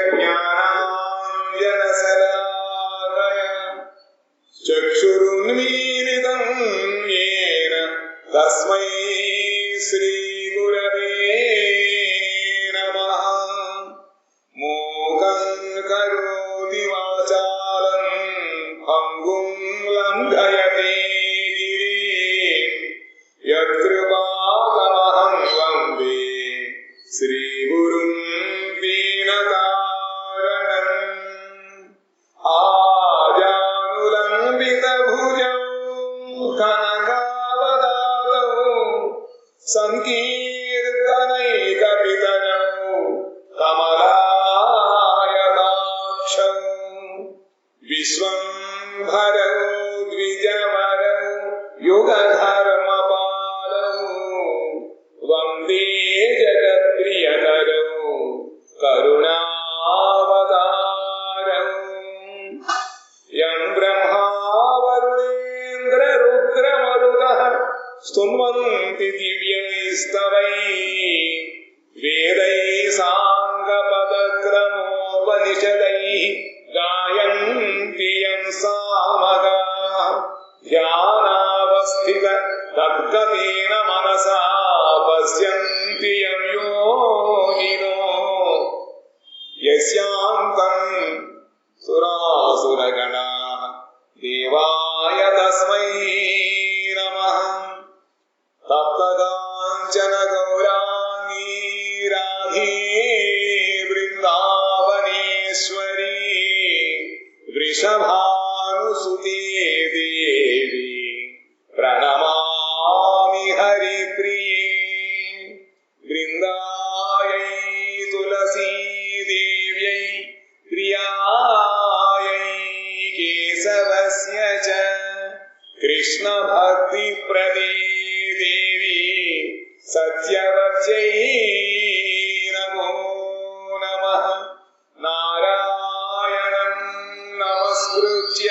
జ్ఞానాంజనశలాకయా చక్షురున్మీలితం యేన తస్మై శ్రీ గురవే నమః. మూకం కరోతి వాచాలం పంగుం లంఘయతే గిరిం యత్కృపాతమహం వందే శ్రీగురుం దీనతారణం. ఆజానులంబితభుజౌ కనకావదాతౌ సంకీర్తనైకపితనౌ కమలాయతాక్షౌ విశ్వంభరౌ ద్విజవరౌ యుగధర్మపాలౌ వందే జగత్ప్రియకరౌ కరుణావతారౌ. యం బ్రహ్మా వరుణేంద్ర రుద్రమరుతః స్తున్వంతి దివ్యైస్తవైః వేదైః సాంగపదక్రమోపనిషదైః గాయంతి యం సామగాః. ధ్యానావస్థిత తద్గతేన మనసా పశ్యంతి యం యోగినో యస్యాంతం సురాసురగణాః దేవాయ తస్మై నమః. తప్తకాంచన గౌరాంగీ రాధే బృందావనేశ్వరీ వృషభానుసుతే దేవి ప్రణమామి హరిప్రియే. బృందాయై తులసీ దేవ్యై ప్రియాయై కేశవస్య చ కృష్ణ భక్తి ప్రదే దేవి సత్యవత్యై నమో నమః. నారాయణం నమస్కృత్య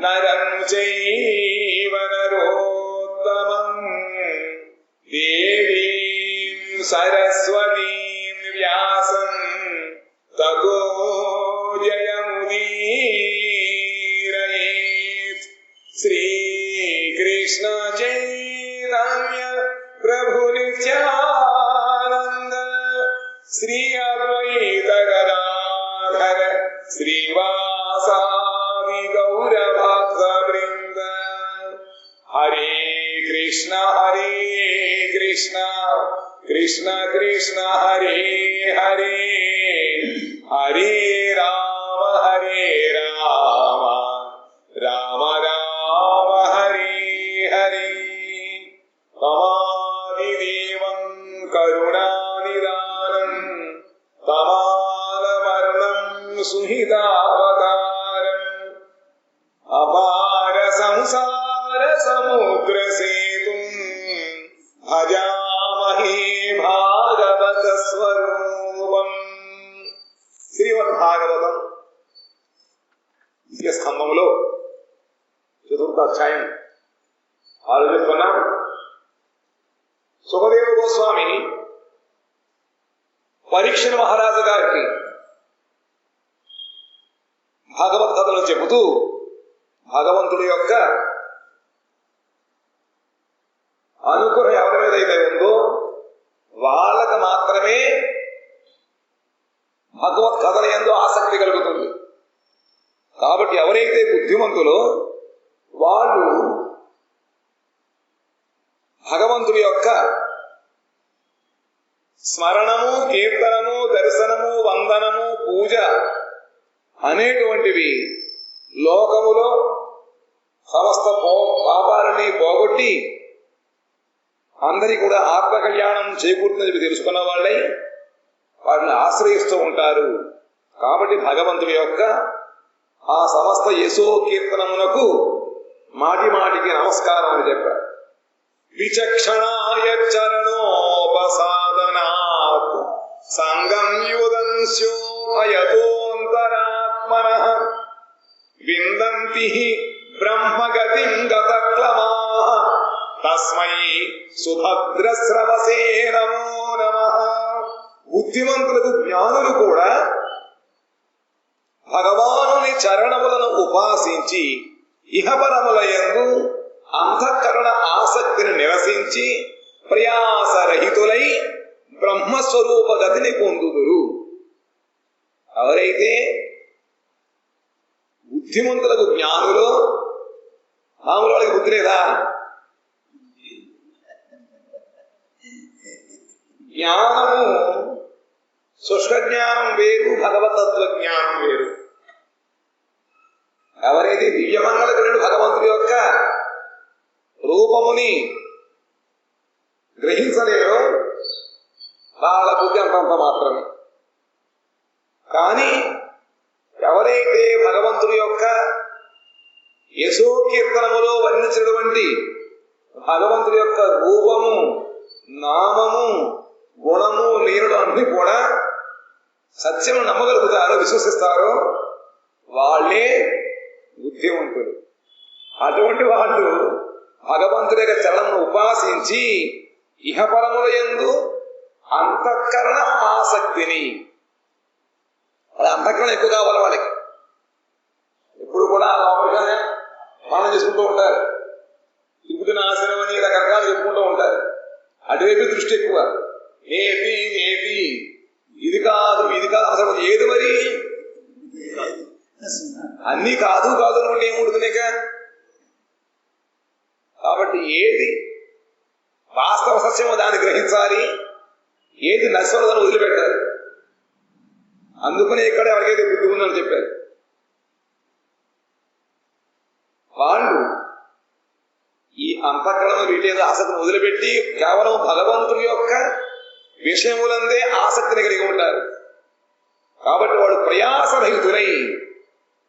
నరం చైవ నరోత్తమం దేవీం సరస్వతీం వ్యాసం తతో జయముదీరయేత్. శ్రీకృష్ణ చైతన్య ప్రభు నిత్యానంద శ్రీ అద్వైత గదాధర శ్రీవాసాది గౌర భక్త బృంద. హరే కృష్ణ కృష్ణ కృష్ణ హరే హరే హరే రామ రామ రామ హరే హరే. తమాదిదేవం కరుణానిదానం తమాలవర్ణం సుహితావతారం అపార సంసార సముద్ర సేతుం భజామహే భాగవత స్వరూపం. శ్రీమద్భాగవతం ద్వితీయ స్కంధములో చతుర్థ అధ్యాయం ఆలోచిస్తున్నాం. సుఖదేవ గోస్వామి పరీక్షణ మహారాజు గారికి భాగవత్ కథలు చెబుతూ భగవంతుడి యొక్క అనుగ్రహం ఎవరి మీద అయితే ఉందో వాళ్ళకు మాత్రమే భగవత్ కథల యందు ఆసక్తి కలుగుతుంది. కాబట్టి ఎవరైతే బుద్ధిమంతులో వాళ్ళు భగవంతుడి యొక్క స్మరణము, కీర్తనము, దర్శనము, వందనము, పూజ అనేటువంటివి లోకములో సమస్త పాపాలని పోగొట్టి అందరి కూడా ఆత్మ కళ్యాణం చేకూరుతుందని తెలుసుకున్న వాళ్ళై వారిని ఆశ్రయిస్తూ ఉంటారు. కాబట్టి భగవంతుడి యొక్క ఆ సమస్త యశో కీర్తనమునకు మాటి మాటికి నమస్కారం అని చెప్పారు. విచక్షణాయ చరణోపసాదనాత్ సంగం యుదంస్యోభయతోంతరాత్మనః విందంతి బ్రహ్మగతిం గతక్లమాః తస్మై సుభద్రస్రవసే నమో నమః. బుద్ధిమంతులకు జ్ఞానులు కూడా భగవానుని చరణములను ఉపాసించి ఇహపరములయందు అంతఃకరణ ఆసక్తిని నిరసించి ప్రయాసరహితులై బ్రహ్మస్వరూప గతిని పొందుదురు. ఎవరైతే బుద్ధిమంతులకు జ్ఞానులో, మామూలు వాళ్ళకి బుద్ధి లేదా? జ్ఞానము శుష్క జ్ఞానం వేరు, భగవతత్వ జ్ఞానం వేరు. ఎవరైతే దివ్యమంగళకరుడు భగవంతుడి యొక్క రూపముని గ్రహించలేరో వాళ్ళ బుద్ధి అంతంత మాత్రమే. కానీ ఎవరైతే భగవంతుడి యొక్క యశోకీర్తనములో వర్ణించినటువంటి భగవంతుడి యొక్క రూపము, నామము, గుణము, లీలలు అన్ని కూడా సత్యము నమ్మగలుగుతారో, విశ్వసిస్తారో వాళ్ళే బుద్ధివంతులు. అటువంటి వాళ్ళు భగవంతుడి యొక్క చరణను ఉపాసించి ఇహపరముల యందు అంతఃకరణ ఆసక్తిని, అది అంతఃకరణ ఎక్కువ కావాలి వాళ్ళకి. ఎప్పుడు కూడా లోపలిగానే మనం చేసుకుంటూ ఉంటారు, తిరుగుతున్న ఆసనం అని రకరకాలు చెప్పుకుంటూ ఉంటారు. అటువైపు దృష్టి ఎక్కువ. ఏపీ ఏపీ, ఇది కాదు ఇది కాదు, అసలు ఏది మరి అన్నీ కాదు కాదు అనుకుంటే ఏముంటుందిక. కాబట్టి ఏది వాస్తవ సత్యమో దాన్ని గ్రహించాలి, ఏది నశ్వరో దాన్ని వదిలిపెట్టాలి. అందుకనే ఇక్కడ ఎవరికైతే బుద్ధి ఉందని చెప్పారు. వాళ్ళు ఈ అంతఃకరణ వీటి ఆసక్తిని వదిలిపెట్టి కేవలం భగవంతుడి యొక్క విషయములందే ఆసక్తిని కలిగి ఉంటారు. కాబట్టి వాడు ప్రయాసరహితులై,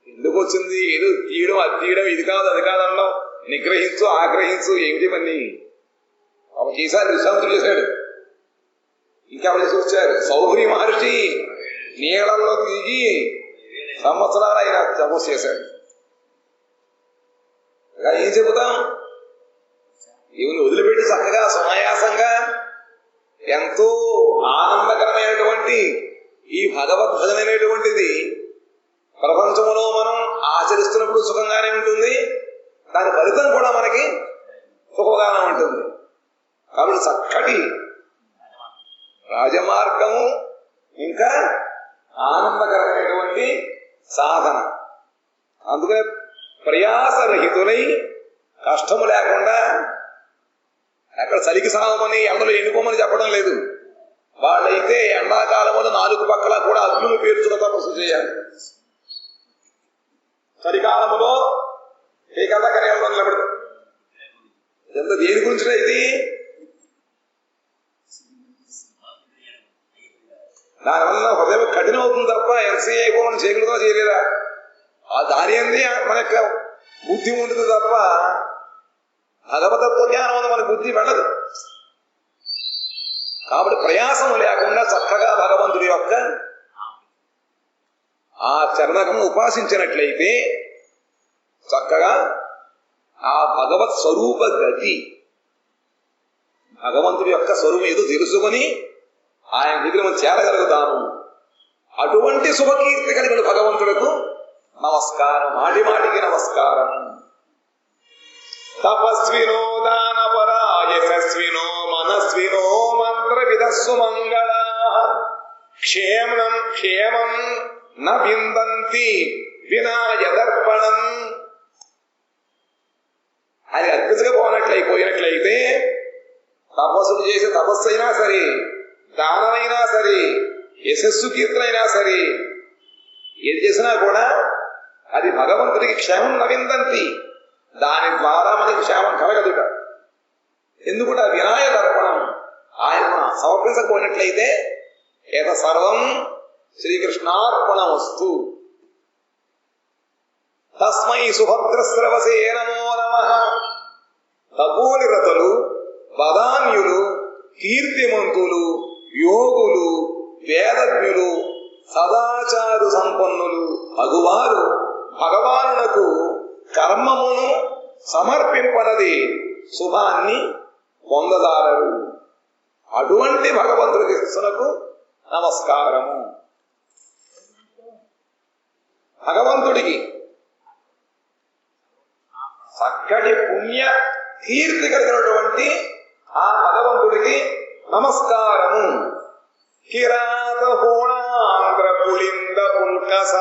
ఎందుకు వచ్చింది ఏదో తీయడం, అది తీయడం, ఇది కాదు అది కాదనడం, నిగ్రహించు ఆగ్రహించు ఏమిటి ఇవన్నీ. కాబట్టి ఈసారి విశ్రాంతులు చేశాడు. ఇంకెవరు చేసి వచ్చారు? సౌభరి మహర్షి నీళ్ళల్లో దిగి సంవత్సరాలు ఆయన తపస్సు చేశాడు. ఏం చెబుతాం? ఇవన్నీ వదిలిపెట్టి చక్కగా సునాయాసంగా ఎంతో ఆనందకరమైనటువంటి ఈ భగవద్భజనమైనటువంటిది ప్రపంచంలో మనం ఆచరిస్తున్నప్పుడు సుఖంగానే ఉంటుంది, దాని ఫలితం కూడా మనకి సుఖంగానే ఉంటుంది. కాబట్టి చక్కటి రాజమార్గము ఇంకా ఆనందకరమైనటువంటి సాధన. అందుకనే ప్రయాసరహితులై, కష్టము లేకుండా, ఎక్కడ చలికి సాగమని ఎండలో ఎండిపోమని చెప్పడం లేదు. వాళ్ళైతే ఎండాకాలంలో 4 పక్కల కూడా అగ్నులు పేర్చుగా తపస్సు చేయాలి. చలికాలంలో ఏ కళ్ళకనే నిలబడతాం. ఎంత దేని గురించి ఇది? దానివల్ల హృదయం కఠినం అవుతుంది తప్ప ఎంసీఏ మనం చేయగలుగుతా చేయలేదా? ఆ దాని అంది మన యొక్క బుద్ధి ఉంటుంది తప్ప భగవతత్వ జ్ఞానం వల్ల మన బుద్ధి వెళ్ళదు. కాబట్టి ప్రయాసము లేకుండా చక్కగా భగవంతుడి యొక్క ఆ చరణకము ఉపాసించినట్లయితే చక్కగా ఆ భగవత్ స్వరూప గతి, భగవంతుడి యొక్క స్వరూపం ఏదో తెలుసుకొని ఆయన దగ్గర మనం చేరగలుగుతాము. అటువంటి శుభకీర్తి కలిగిన భగవంతులకు నమస్కారం, మాటి మాటికి నమస్కారం. తపస్వినో దానపరా యశస్వినో మనస్వినో మంత్ర విదస్సు మంగళ క్షేమం న విందంతి వినా యదర్పణం. అది అర్పించకపోయినట్లయితే తపస్సులు చేసే తపస్సు అయినా సరే, దానమైనా సరే, యశస్సు కీర్తనైనా సరే, ఏది చేసినా కూడా అది భగవంతుడికి క్షేమం నవిందంతి, దాని ద్వారా మనకి క్షేమం కలగదుట. ఎందుకంటే ఆ వినాయ దర్పణం ఆయన సమర్పించకపోయినట్లయితే ఏత సర్వం శ్రీకృష్ణార్పణమస్తు. తస్మై సుభద్రస్రవసే నమో నమః. తపోనిరతులు, బదాన్యులు, కీర్తిమంతులు, యోగులు, వేదజ్ఞులు, సదాచారు సంపన్నులు అగువారు భగవానునకు కర్మమును సమర్పింపనది శుభాన్ని పొందదారరు. అటువంటి భగవంతుడి శిస్సునకు నమస్కారము. భగవంతుడికి చక్కటి పుణ్య కీర్తి కలిగినటువంటి ఆ భగవంతుడికి నమస్కారము. కిరాత హోణాంధ్ర పులింద పుల్కస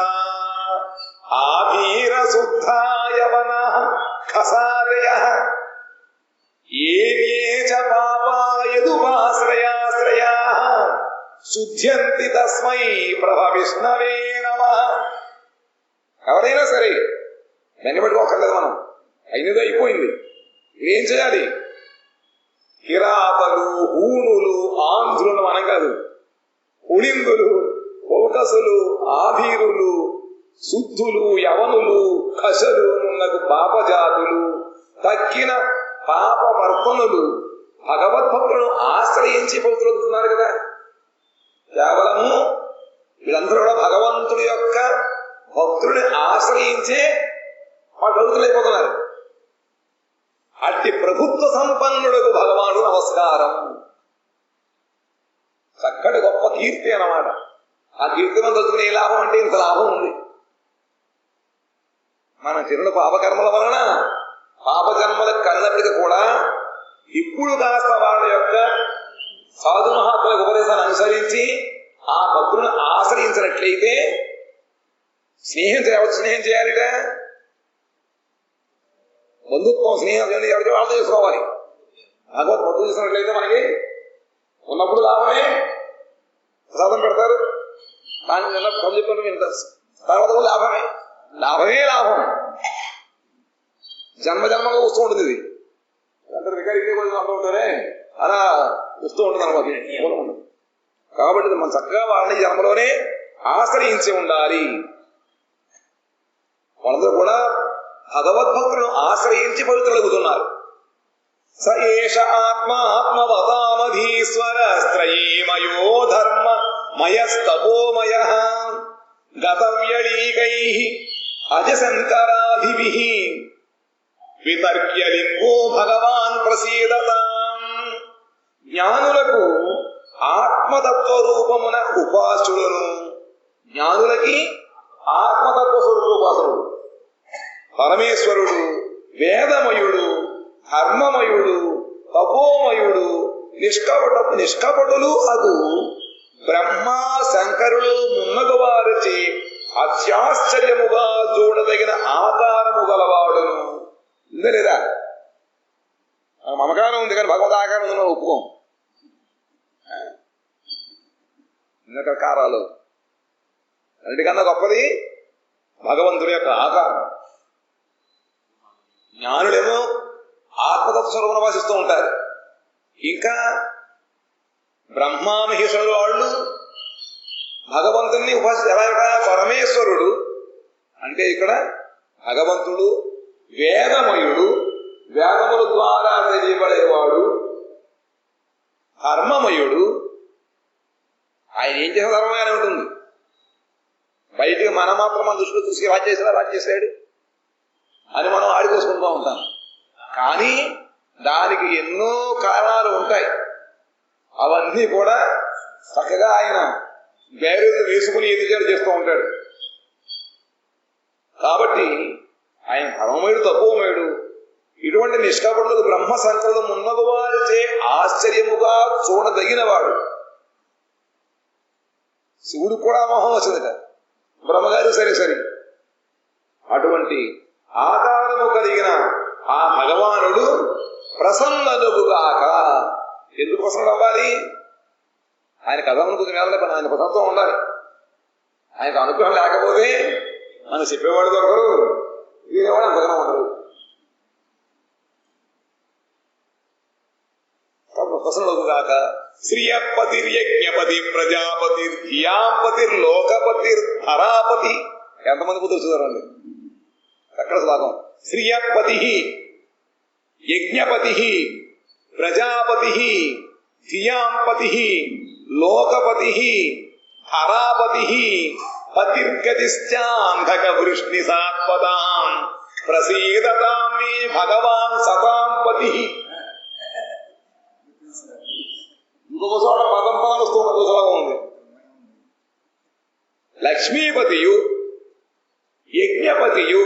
ఆధీర శుద్ధాయవన ఖసాదయ ఏ చ పాపాయదుపాశ్రయాశ్రయా శుద్ధ్యంతి తస్మై ప్రభ విష్ణవే నమః. ఎవరైనా సరే వెనబెట్టుకోకర్లేదు, మనం అయినది అయిపోయింది. ఏం చేయాలి? కిరాతలు, హూణులు, ఆంధ్రులు మనం కాదు, పులిందులు, పుల్కసులు, ఆధీరులు, శుద్ధులు, యవనులు, కశలు మున్నగు పాపజాతులు, తక్కిన పాపవర్తనులు భగవద్భక్తులను ఆశ్రయించి పవిత్రులుతున్నారు కదా. కేవలము వీళ్ళందరూ కూడా భగవంతుడి యొక్క భక్తుడిని ఆశ్రయించే వాళ్ళు పవిత్రులైపోతున్నారు. అట్టి ప్రభుత్వ సంపన్నుడుకు భగవానుడు నమస్కారం. చక్కటి గొప్ప కీర్తి అన్నమాట. ఆ కీర్తిని తలుచుకునే లాభం అంటే ఇంత లాభం ఉంది. మన చిరుడు పాపకర్మల వలన పాపజన్మలకు కలిగినప్పటికీ కూడా ఇప్పుడు కాస్త వాళ్ళ యొక్క సాధు మహాత్ముల ఉపదేశాన్ని అనుసరించి ఆ భక్తులను ఆశ్రయించినట్లయితే స్నేహం చేయవచ్చు. స్నేహం చేయాలిట, బంధుత్వం, స్నేహం ఎవరితో వాళ్ళతో చేసుకోవాలి. భగవత్ భక్తులు చేసినట్లయితే మనకి ఉన్నప్పుడు లాభమే, ప్రసాదం పెడతారు, దాని చెప్పినట్టు వింటారు, తర్వాత లాభమే, లాభమే లాభం. జన్మ జన్మగా వస్తూ ఉంటుంది. ఇది అంటే రికార్డింగ్ అంటూ ఉంటారే, అలా వస్తూ ఉంటుంది అనమాట. కాబట్టి మనం చక్కగా వాళ్ళని జన్మలోనే ఆశ్రయించి ఉండాలి. వాళ్ళందరూ కూడా భగవద్భక్తులను ఆశ్రయించి పవిత్రులవుతున్నారు. స ఏష ఆత్మాత్మవతామధీశ్వర స్త్రయీమయో ధర్మ మయస్తపోమయ గతవ్యళీకై అజశంకరాభిభిః వితర్క్యలింగో భగవాన్ ప్రసీదతాం. జ్ఞానులకు ఆత్మతత్వ రూపమున ఉపాసులను, జ్ఞానులకి ఆత్మతత్వ స్వరూపాసుడు పరమేశ్వరుడు, వేదమయుడు, ధర్మమయుడు, తపోమయుడు, నిష్కపటులు అగు బ్రహ్మ శంకరులు మున్నగు వారిచే అత్యాశ్చర్యముగా చూడదగిన ఆకారము గలవాడును. ఉందే లేదా? మమకారం ఉంది కానీ భగవద్ ఆకారం ఉందని ఒప్పుకోం. కారాలు అన్నిటికన్నా గొప్పది భగవంతుడి యొక్క ఆకారం. జ్ఞానుడేమో ఆత్మతత్వ స్వరూపంలో వాసిస్తూ ఉంటారు. ఇంకా బ్రహ్మామహేశ్వరుడు వాళ్ళు భగవంతుని ఎలా పరమేశ్వరుడు అంటే ఇక్కడ భగవంతుడు, వేదమయుడు, వేదముల ద్వారా తెలియబడేవాడు, ధర్మమయుడు. ఆయన ఏం చేసిన ధర్మంగానే ఉంటుంది. బయటికి మనం మాత్రం మన దృష్టిలో చూసి రాజేశాడు అని మనం ఆడిపోసుకుంటూ ఉంటాం. కానీ దానికి ఎన్నో కారణాలు ఉంటాయి. అవన్నీ కూడా చక్కగా ఆయన బేరేజ్ వేసుకుని ఎదిగాడు చేస్తూ ఉంటాడు. కాబట్టి ఆయన ధర్మమయుడు, తపోమయుడు. ఇటువంటి నిష్కాపటులకు బ్రహ్మ సంకల్పం ఉన్నది వారిచే ఆశ్చర్యముగా చూడదగినవాడు. శివుడు కూడా మోహం వచ్చిందట, బ్రహ్మగారు సరే. అటువంటి ఆకారము కలిగిన ఆ భగవానుడు ప్రసన్ననుగాక. ఎందుకు ప్రసన్నుడు అవ్వాలి? ఆయన కథను కొంచెం వేదలే పని, ఆయన ప్రసన్నత్వం ఉండాలి. ఆయనకు అనుగ్రహం లేకపోతే మనం చెప్పేవాడు దొరకరు, వినేవాడు అంతగానో ఉండరు. ప్రసన్నుడుగాక. శ్రియపతిర్యజ్ఞపతి ప్రజాపతిర్ధియాంపతిర్లోకపతిర్ధరాపతి. ఎంతమంది కుదురు చూడండి అక్కడ శ్లోకం. శ్రియపతి, యజ్ఞపతి, ప్రజాపతి, ధియాంపతి, లోకపతి, ధరాపతి, పతిర్గతిశ్చాంధక వృష్ణి సాత్వతాం ప్రసీదతాం మే భగవాన్ సతాం పతి. ఇంకొక చోట పదం వస్తూ ఉంది. లక్ష్మీపతియు, ప్రియపతియు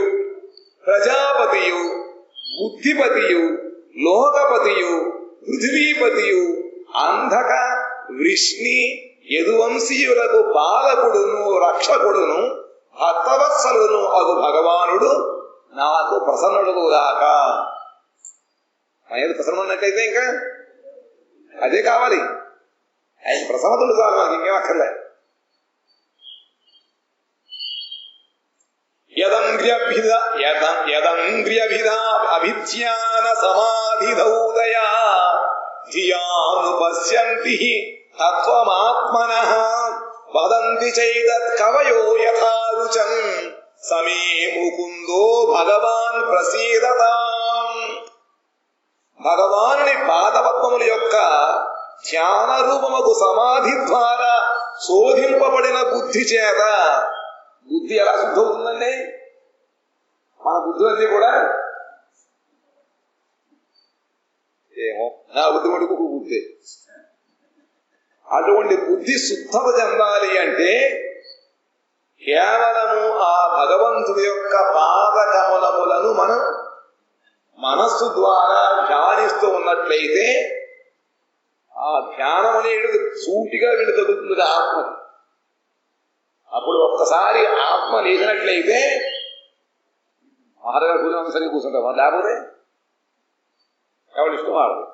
ప్రజాపతియు బుద్ధిపతియు లోకపతియు పృథివీపతియు అంధక వృష్ణి యదువంశీయులకు పాలకుడును రక్షకుడును భక్తవత్సలును అగు భగవానుడు నాకు ప్రసన్నుడుగాక. ఆయన ప్రసన్నమైనట్లయితే ఇంకా అదే కావాలి. ఆయన ప్రసన్నతుడు చాలు, మనకి ఇంకేం అక్కర్లే. అభిజ్ఞాన సమాధిదౌదయా ధియాను పశ్యంతి తత్వమాత్మనః వదంతి చైతత్ కవయో యథా రుచం సమే ముకుందో భగవాన్ ప్రసీదతాం. భగవానుని పాదపద్మముల యొక్క ధ్యాన రూపముకు సమాధి ద్వారా శోధింపబడిన బుద్ధి చేత బుద్ధి ఎలా శుద్ధవుతుందండి? మన బుద్ధులన్నీ కూడా ఏమో నా బుద్ధి మటుకు బుద్ధి. అటువంటి బుద్ధి శుద్ధత చెందాలి అంటే కేవలము ఆ భగవంతుడి యొక్క పాదకమలములను మనం మనస్సు ద్వారా ధ్యానిస్తూ ఉన్నట్లయితే ఆ ధ్యానం అనేది సూటిగా వీళ్ళు తగ్గుతుంది ఆత్మ. అప్పుడు ఒక్కసారి ఆత్మ లేచినట్లయితే మహారాజు కూర్చొని సరిగ్గా కూర్చుంటాం, లేకపోతే ఎవరి ఇష్టం వాడదు.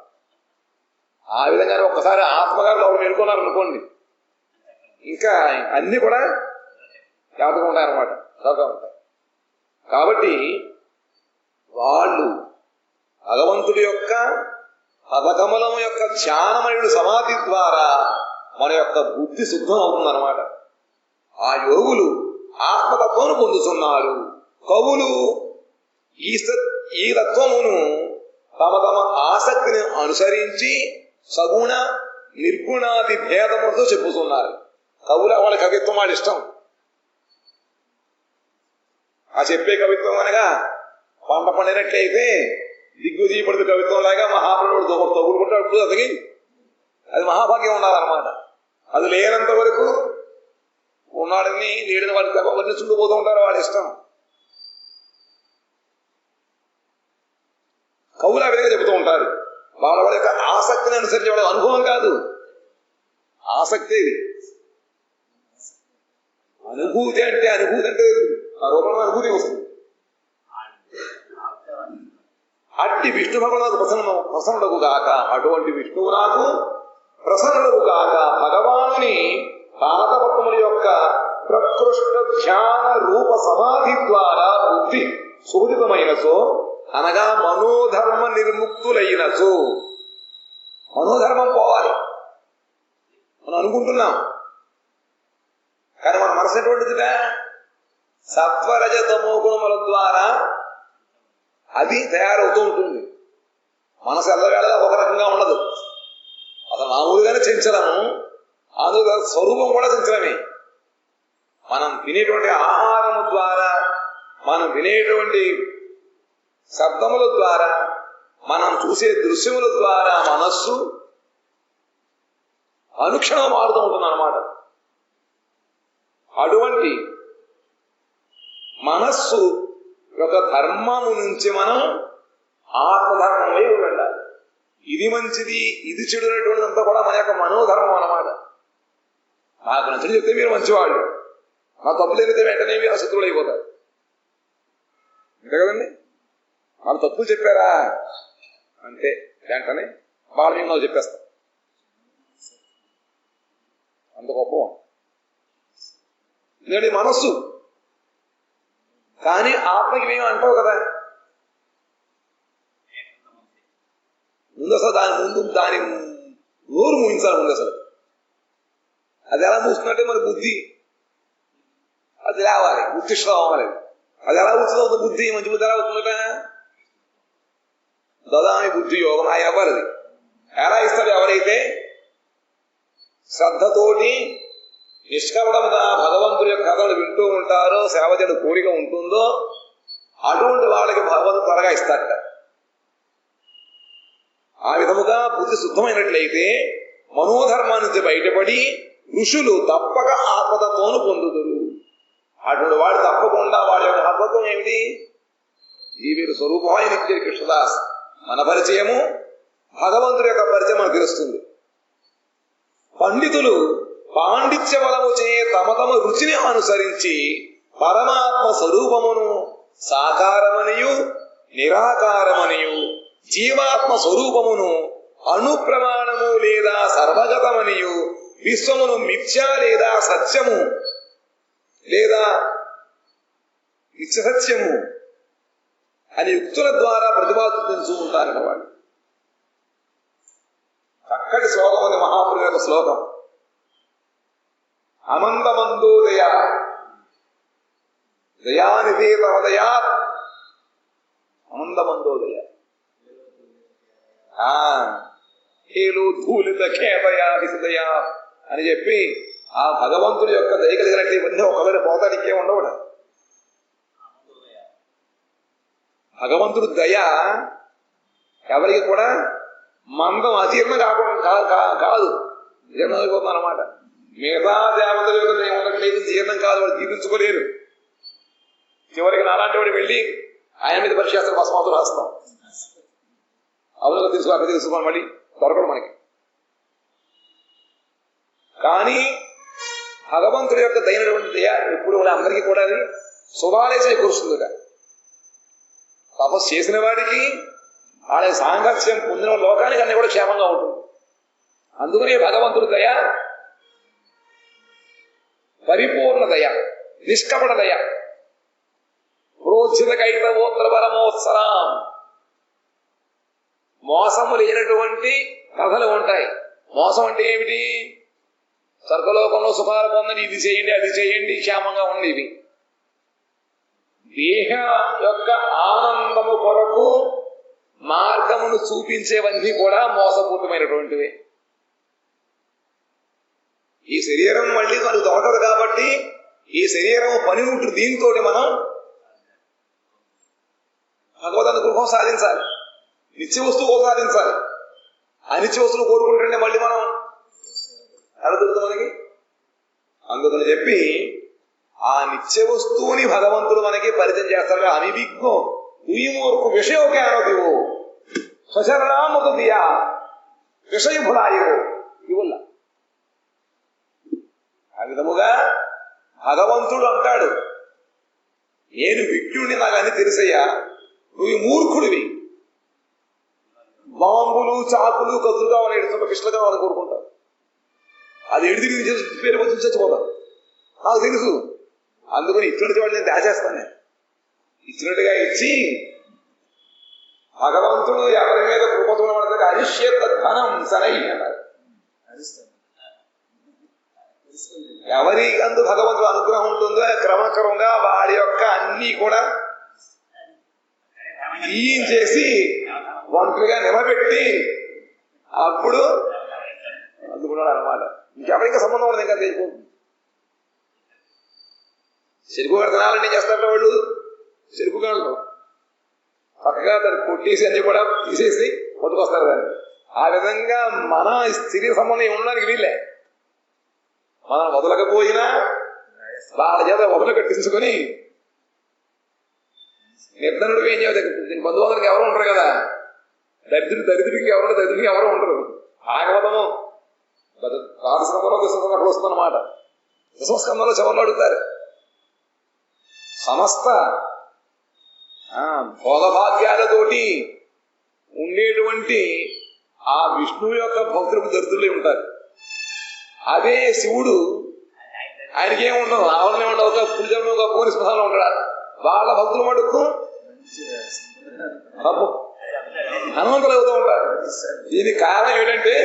ఆ విధంగానే ఒక్కసారి ఆత్మగారు ఎవరు మేలుకున్నారు అనుకోండి, ఇంకా అన్ని కూడా జాగ్రత్తగా ఉంటాయన్నమాట, చక్కగా ఉంటాయి. కాబట్టి వాళ్ళు భగవంతుడి యొక్క పదకమలం యొక్క ధ్యానమయుడు సమాధి ద్వారా మన యొక్క బుద్ధి శుద్ధం అవుతుందన్నమాట. ఆ యోగులు ఆత్మతత్వమును పొందుతున్నారు. కవులు ఈ తత్వమును తమ తమ ఆసక్తిని అనుసరించి సగుణ నిర్గుణాది భేదములతో చెప్పుతున్నారు. కవుల వాళ్ళ కవిత్వం వాళ్ళ ఇష్టం. ఆ చెప్పే కవిత్వం అనగా పంట పండినట్లయితే దిగ్విజయపడుతు కవిత్వం లాగా మహాప్రభుడు తగులుకుంటాడు అతగి, అది మహాభాగ్యం ఉండాలన్నమాట. అది లేనంత వరకు ఉన్నాడని లేడని వాడికి వర్ణించుకుంటూ పోతూ ఉంటారు, వాళ్ళ ఇష్టం. కవులు ఆ విధంగా చెబుతూ ఉంటారు. వాళ్ళ వాళ్ళ యొక్క ఆసక్తిని అనుసరించి వాళ్ళ అనుభవం కాదు, ఆసక్తి. అనుభూతి అంటే ఆ రూపంలో అనుభూతి వస్తుంది. అట్టి విష్ణు భగవానుడు ప్రసన్నుడకు గాక, అటువంటి విష్ణువు నాకు ప్రసన్నుడకు గాక. భగవానుని పాదపద్మముల యొక్క ప్రకృష్ట ధ్యాన రూప సమాధి ద్వారా బుద్ధి శోధితమైనచో, అనగా మనోధర్మ నిర్ముక్తులైనచో. మనోధర్మం పోవాలి మనం అనుకుంటున్నాం, కానీ మన మనసు ఎటువంటిదిట? సత్వరజతమో గుణముల ద్వారా అది తయారవుతూ ఉంటుంది. మనసు ఎల్లవేళలా ఒక రకంగా ఉండదు. అసలు మామూలుగానే చంచలము, అందులో స్వరూపం కూడా చంచలమే. మనం తినేటువంటి ఆహారము ద్వారా, మనం వినేటువంటి శబ్దముల ద్వారా, మనం చూసే దృశ్యముల ద్వారా మనస్సు అనుక్షణం మారుతూ ఉంటుంది అన్నమాట. అటువంటి మనస్సు యొక్క ధర్మము నుంచి మనం ఆత్మధర్మం వైపు వెళ్ళాలి. ఇది మంచిది, ఇది చెడు అనేటువంటిదంతా కూడా మన యొక్క మనోధర్మం అన్నమాట. నాకు నచ్చని చెప్తే మీరు మంచివాళ్ళు, నా తప్పు లేనితే వెంటనే మీరు శత్రువులు అయిపోతారు. అంతే కదండి. వాళ్ళు తప్పులు చెప్పారా అంటే వెంటనే వాళ్ళు మేము నాకు చెప్పేస్తాం. అంత గొప్ప ఎందుకంటే మనస్సు. కానీ ఆత్మకి మేము అంటావు కదా, ముందు అసలు దాని నోరు మూయించాలి ముందు అసలు. అది ఎలా మూస్తుందంటే మన బుద్ధి అది లేవాలి, ఉత్తిష్టం అవ్వాలి. అది ఎలా ఉచితం బుద్ధి, మంచి బుద్ధి ఎలా అవుతుందట? దదామి బుద్ధి యోగం ఆ ఎవరిది ఎలా ఇస్తాడు? ఎవరైతే శ్రద్ధతోటి నిష్కపటంగా భగవంతుడి యొక్క కథలు వింటూ ఉంటారో, సేవ చేయడం కోరిక ఉంటుందో, అటువంటి వాళ్ళకి భగవంతుడు త్వరగా ఇస్తాడట. ఆ విధముగా బుద్ధి శుద్ధమైనట్లయితే మనోధర్మా నుంచి బయటపడి ఋషులు తప్పక ఆత్మతత్వాన్ని పొందుదురు. అటువంటి వాడు తప్పకుండా వాడి యొక్క అద్భుతం ఏమిటి? జీవిత స్వరూపం ఆయన ఇచ్చారు కృష్ణదాస్. మన పరిచయము భగవంతుడి యొక్క పరిచయం మనకు తెలుస్తుంది. పండితులు పాండిత్య బలము చే తమ తమ రుచిని అనుసరించి పరమాత్మ స్వరూపమును సాకారమనియు నిరాకారమనియు జీవాత్మ స్వరూపమును అణుప్రమాణము లేదా సర్వగతమనియు విశ్వమును మిథ్యా లేదా సత్యము లేదా నిత్యసత్యము అని యుక్తుల ద్వారా ప్రతిపాదించు ఉంటారన్నవాడు. చక్కటి శ్లోకం ఉంది, మహాపురుషుల యొక్క శ్లోకం. అమందమందోదయ దయానిధి తమదయా అమందమందోదయ హేలు ధూలిత ఖేదయా విసదయా అని చెప్పి ఆ భగవంతుడి యొక్క దయ కలిగినట్టు ఇవన్నీ ఒకవేళ పోతానికే ఉండవుడ. భగవంతుడు దయ ఎవరికి కూడా మందం అజీర్ణం కాదు, జీర్ణం అయిపోతుంది అన్నమాట. మిగతా దేవతల యొక్క దయ ఉండట్లేదు, జీర్ణం కాదు, వాడు జీర్ణించుకోలేరు. చివరికి నాలాంటి వాడు వెళ్ళి ఆయన మీద పరిచేస్తారు, భస్మాతులు రాస్తాం. అవునుగా తెలుసుకో, అక్కడ తెలుసుకోవాలి, మళ్ళీ దొరకడు మనకి. కానీ భగవంతుడి యొక్క దైనటువంటి దయ ఎప్పుడు కూడా అందరికీ కూడా అది శుభాలేసే కురుస్తుందిగా. తపస్సు చేసిన వాడికి వాళ్ళ సాంగత్యం పొందిన లోకానికి అన్నీ కూడా క్షేమంగా ఉంటుంది. అందుకనే భగవంతుడి దయ పరిపూర్ణ దయ, నిష్కపట దయ. ప్రోజ్జిత కైతవోత్తర పరమోత్సరం, మోసము లేనటువంటి కథలు ఉంటాయి. మోసం అంటే ఏమిటి? స్వర్గలోకంలో సుఖాలు పొందని, ఇది చేయండి అది చేయండి, క్షేమంగా ఉంది. ఇవి దేహ యొక్క ఆనందము కొరకు మార్గమును చూపించేవన్నీ కూడా మోసపూరితమైనటువంటివి. ఈ శరీరం మళ్ళీ మనకు దొరకదు కాబట్టి ఈ శరీరం పనిముట్టు, దీంతో మనం భగవదనుగ్రహం సాధించాలి, నిత్య వస్తువు సాధించాలి. అనిత్య వస్తువులు కోరుకుంటుంటే మళ్ళీ మనం అడుగుతుంది మనకి. అందుకని చెప్పి ఆ నిత్య వస్తువుని భగవంతుడు మనకి పరిచయం చేస్తాడు. అనివిఘ్నో తుయిమూర్ఖు విషయోజ్ఞానోదివో స్వశరణామృత దియా విషయఫలాయో ఇవుల్లా. ఆ విధముగా భగవంతుడు అంటాడు, నేను విజ్ఞుడిని, నాకు అన్ని తెలుసయ్యా, నువ్వు మూర్ఖుడివి. బాంబులు చాకులు కత్తులుగా వాళ్ళు ఎడుతున్న పిష్టలుగా వాళ్ళు కోరుకుంటారు. అది ఎడిదిరిగి పేరు వచ్చి చచ్చిపోతారు, నాకు తెలుసు. అందుకని ఇచ్చినట్టు వాళ్ళు నేను దాచేస్తాను. నేను ఇచ్చినట్టుగా ఇచ్చి భగవంతుడు ఎవరి మీద కృపతున్న పడతాడు. అరిష్యేత ధనం సరై అన్నారు. ఎవరి అందు భగవంతుడు అనుగ్రహం ఉంటుందో క్రమక్రమంగా వాడి యొక్క అన్ని కూడా తీయించేసి ఒంటరిగా నిలబెట్టి అప్పుడు అందుకున్నాడు అనమాట. ఇంకెవరికి సంబంధం ఉండదు, ఇంకా తెలిసిపోతుంది. చెరుకు తినాలని చేస్తారు వాళ్ళు, చెరుకు గాళ్ళు చక్కగా దాన్ని కొట్టేసి అన్ని కూడా తీసేసి కొట్టుకొస్తారు దాన్ని. ఆ విధంగా మన స్త్రీ సంబంధం ఉండడానికి వీళ్ళే. మనం వదలకపోయినా వాళ్ళ చేత వదలు కట్టించుకొని నిర్ధనుడు ఏం చేయాలి. బంధువులకు ఎవరు ఉండరు కదా, దరిద్రుడికి ఎవరు, దరిద్రుడికి ఎవరు ఉండరు. భాగవతము రాజస్కంధంలో దశస్కంధం అక్కడ వస్తుందన్నమాట. దశస్కంధంలో చివరిలో అడుగుతారు, సమస్త భోగభాగ్యాలతోటి ఉండేటువంటి ఆ విష్ణువు యొక్క భక్తులకు దరిద్రులే ఉంటారు. అదే శివుడు, ఆయనకేం ఉండదు, ఆవరణమే ఉండవు, ఒక పులిజం ఒక పూరి శ్మశానంలో ఉంటాడు. వాళ్ళ భక్తులు మటుకు హనుమంతులు అవుతూ ఉంటారు. దీనికి కారణం ఏంటంటే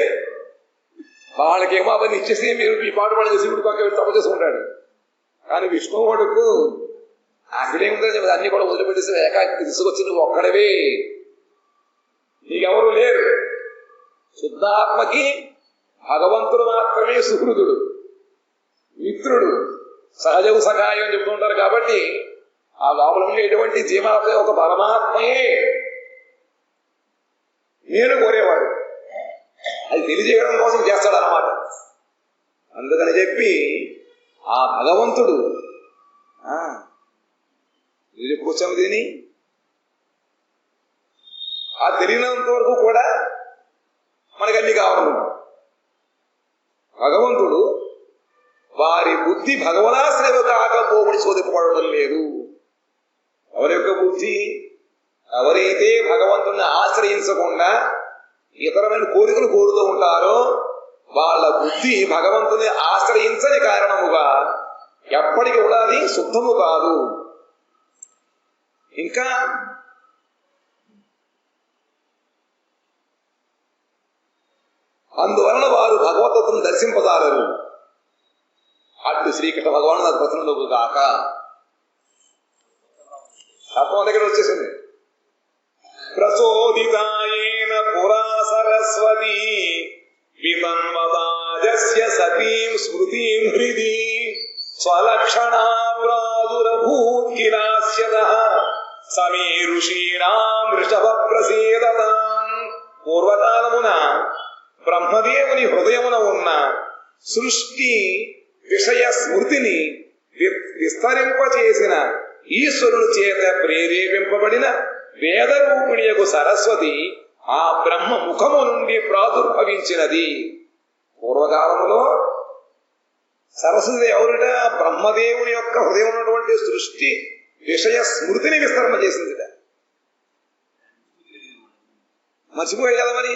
వాళ్ళకేమో అవన్నీ ఇచ్చేసి మీరు ఈ పాటు పడే శివుడు పక్క తప్ప చేసుకుంటాడు. కానీ విష్ణువు మటుకు అక్కడేముందని అన్ని కూడా వదిలిపెట్టేసి ఏకాకి తీసుకొచ్చి నువ్వు ఒక్కడవే, నీకెవరు లేరు. శుద్ధాత్మకి భగవంతుడు మాత్రమే సుహృదుడు, మిత్రుడు, సహజవు సహాయం అని చెప్తూ ఉంటారు. కాబట్టి ఆ లోపల ఉండే ఎటువంటి జీవాత్మ ఒక పరమాత్మయే నేను కోరేవాడు, అది తెలియజేయడం కోసం చేస్తాడు అన్నమాట. అందుకని చెప్పి ఆ భగవంతుడు ఇది చెప్పుకొచ్చాము దీని. ఆ తెలియనంత వరకు కూడా మనకన్నీ కావాలి. భగవంతుడు వారి బుద్ధి భగవనాశ్రయం కాకపోబడి శోధింపబడటం లేదు. ఎవరి యొక్క బుద్ధి? ఎవరైతే భగవంతుడిని ఆశ్రయించకుండా ఇతరమైన కోరికలు కోరుతూ ఉంటారో వాళ్ళ బుద్ధి భగవంతుని ఆశ్రయించని కారణముగా ఎప్పటికి కూడా అది శుద్ధము కాదు. ఇంకా అందువలన వారు భగవతత్వం దర్శింపదాలరు. అటు శ్రీకృష్ణ భగవాను నాకు ప్రశ్నలోకి కాక తత్వం దగ్గర వచ్చేసింది. ప్రచోదితాయేన పురా సరస్వతి వితన్వదాజస్య సతీం స్మృతిం హృది స్వలక్షణా ప్రాదురభూత్కిలాస్యదః సమీ ఋషీణాం వృషభ ప్రసీదతాం. పూర్వకాలమున బ్రహ్మదేవుని హృదయమున ఉన్న సృష్టి విషయ స్మృతిని విస్తరింపచేసిన ఈశ్వరుని చేత ప్రేరేపింపబడిన వేదరూపిణియకు సరస్వతి ఆ బ్రహ్మ ముఖము నుండి ప్రాదుర్భవించినది. పూర్వకాలములో సరస్వతి ఎవరిట? బ్రహ్మదేవుని యొక్క హృదయం ఉన్నటువంటి సృష్టి విషయ స్మృతిని విస్తరణ చేసిందిట. మర్చిపోయాడు కదా మరి.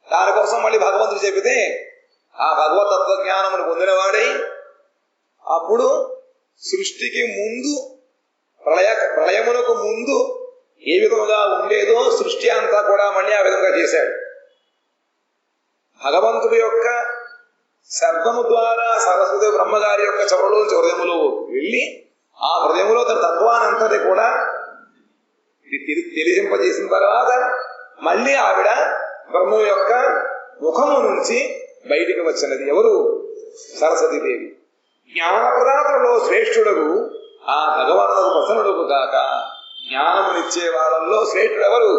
దానికోసం మళ్ళీ భగవంతుడు చెబితే ఆ భగవతత్వ జ్ఞానమును పొందినవాడై అప్పుడు సృష్టికి ముందు ప్రళయమునకు ముందు ఏ విధముగా ఉండేదో సృష్టి అంతా కూడా మళ్ళీ ఆ విధంగా చేశాడు. భగవంతుడి యొక్క శబ్దము ద్వారా సరస్వతి బ్రహ్మగారి యొక్క చెవులోంచి హృదయములో వెళ్ళి ఆ హృదయములో తన తత్వానంతటి కూడా తెలిసింపజేసిన తర్వాత మళ్ళీ ఆవిడ బ్రహ్మ యొక్క ముఖము నుంచి బయటికి వచ్చినది. ఎవరు? సరస్వతీదేవి. జ్ఞానప్రదాతలలో శ్రేష్ఠుడకు ఆ భగవానుడు ప్రసన్నుడుకు కాక జ్ఞానమునిచ్చే వాళ్ళల్లో శ్రేష్ఠుడు ఎవరు?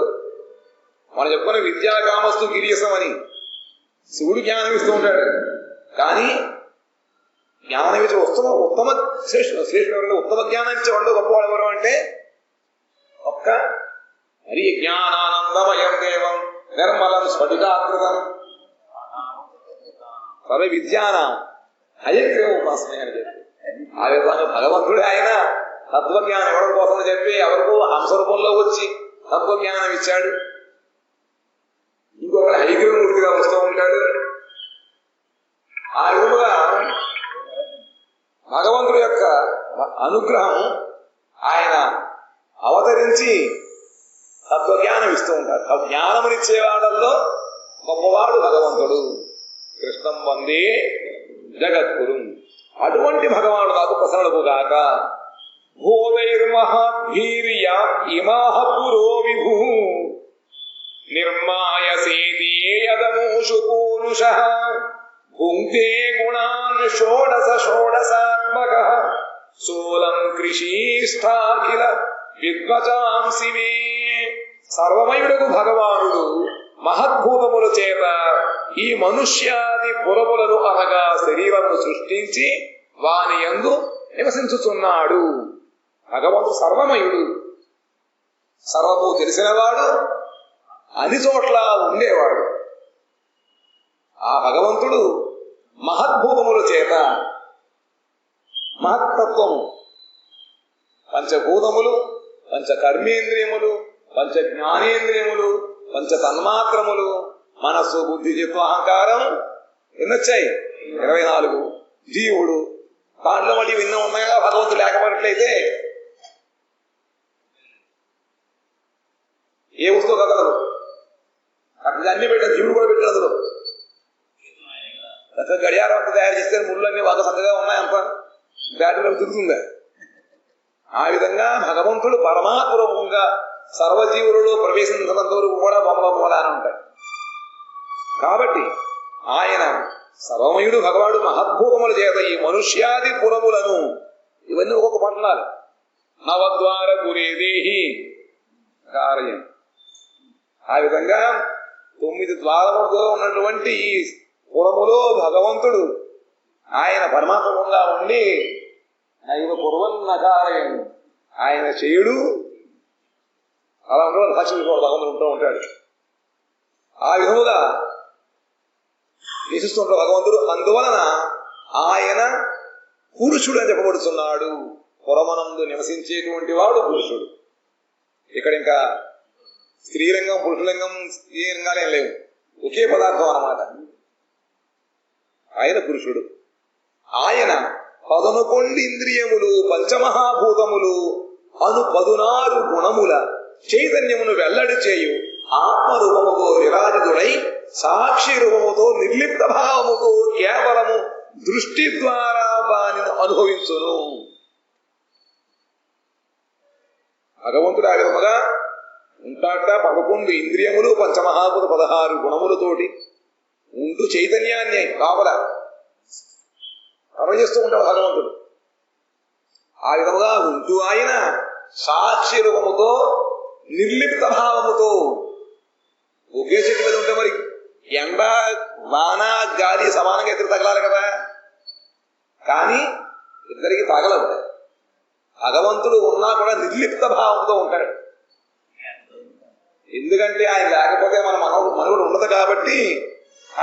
మనం చెప్పుకునే విద్యాకామస్తు గిరీశం అని. శివుడు జ్ఞానం ఇస్తూ ఉంటాడు, కానీ జ్ఞానం ఇచ్చే ఉత్తమ శ్రేష్ఠుడు ఉత్తమ జ్ఞానం ఇచ్చేవాళ్ళు గొప్పవాడు ఎవరు అంటే ఒక్క హరి జ్ఞానానందమయం దేవం నిర్మలం స్ఫటికాకృతం సర్వ విద్యాన హయగ్రీవ ఉపాసన అని చెప్పి ఆ విధంగా భగవంతుడే ఆయన తత్వజ్ఞానం ఇవ్వడం కోసం చెప్పి ఎవరికో హంసరూపంలో వచ్చి తత్వజ్ఞానం ఇచ్చాడు. ఇంకొకరు హయగ్రీవమూర్తిగా వస్తూ ఉంటాడు. ఆ విధముగా భగవంతుడి యొక్క అనుగ్రహం ఆయన అవతరించి తత్వజ్ఞానం ఇస్తూ ఉంటారు. జ్ఞానమునిచ్చే వాళ్ళల్లో గొప్పవాడు భగవంతుడు. కృష్ణం వందే జగద్గురుం. అటువంటి భగవానుడు నాకు ప్రసన్నుడు గాక. భూతైర్మహాద్భీర్యా ఇమాః పురో విభూ నిర్మాయసేతి యదమూషు పూరుషః భుంక్తే గుణాన్ షోడశ షోడశాత్మకః సోలం కృషీష్ఠాఖిల విద్వచాంసి మే. సర్వమయుడకు భగవానుడు మహద్భూతముల చేత ఈ మనుష్యాది పురములను అనగా శరీరమును సృష్టించి వాని యందు నివసించుచున్నాడు. భగవంతుడు సర్వమయుడు, సర్వము తెలిసినవాడు, అన్ని చోట్ల ఉండేవాడు. ఆ భగవంతుడు మహద్భూతముల చేత మహత్తత్వము పంచభూతములు, పంచ కర్మేంద్రియములు, పంచ జ్ఞానేంద్రియములు, పంచ తన్మాత్రములు, మనస్సు, బుద్ధి, చిత్తం, అహంకారం ఎన్నొచ్చాయి? 24. జీవుడు దాంట్లో మళ్ళీ విన్న ఉన్నాయా? భగవంతుడు లేకపోయినట్లయితే ఏ వస్తువు కదలదు. అక్కడ అన్ని పెట్టారు, జీవుడు కూడా పెట్టారు. అందులో చక్కగా గడియారం అంతా తయారు చేస్తే ముళ్ళు అన్ని బాగా చక్కగా ఉన్నాయి, అంత బ్యాటరీలో తిరుగుతుందా? ఆ విధంగా భగవంతుడు పరమాత్మరూపంగా సర్వజీవులలో ప్రవేశించినంత వరకు కూడా బొమ్మలానే ఉంటాయి. కాబట్టి ఆయన సర్వమయుడు భగవాడు మహద్భూతముల చేత ఈ మనుష్యాది పురములను ఇవన్నీ ఒక్కొక్క పట్టణాలు నవద్వార గురే దేహి కార్యం. ఆ విధంగా 9 ద్వారములతో ఉన్నటువంటి ఈ పురములో భగవంతుడు ఆయన పరమాత్మగా ఉండి నైవ కుర్వన్నకారయం, ఆయన చేయుడు అలా ఉండడం సాక్షి భగవంతుడు ఉంటూ ఉంటాడు. ఆ విధముగా నిశిస్తుంటాడు భగవంతుడు. అందువలన ఆయన పురుషుడు అని చెప్పబడుతున్నాడు. పురమనందు నివసించేటువంటి వాడు పురుషుడు. ఇక్కడ ఇంకా స్త్రీలింగం పురుషులింగం స్త్రీలింగాలు ఏం లేవు, ఒకే పదార్థం అన్నమాట. ఆయన పురుషుడు. ఆయన 11 ఇంద్రియములు పంచమహాభూతములు అను 16 గుణముల చైతన్యమును వెల్లడి చేయు ఆత్మరూపముతో విరాజితుడై సాక్షి రూపముతో నిర్లిప్త భావముతో కేవలము దృష్టి ద్వారా వానిని అనుభవించును. భగవంతుడు ఆ విధముగా ఉంటాట. 11 ఇంద్రియములు పంచమహాభూత 16 గుణములతోటి ఉంటూ చైతన్యాన్ని కావల కమచేస్తూ ఉంటాడు భగవంతుడు. ఆ విధముగా ఉంటూ ఆయన సాక్షి రూపముతో నిర్లిప్త భావముతో, ఒకే చెట్టు మీద ఉంటే మరి ఎండ వాన గాలి సమానంగా ఇద్దరు తగలాలి కదా, కానీ ఇద్దరికి తగలదు. భగవంతుడు ఉన్నా కూడా నిర్లిప్త భావంతో ఉంటాడు. ఎందుకంటే ఆయన లేకపోతే మన మనుగడ ఉండదు కాబట్టి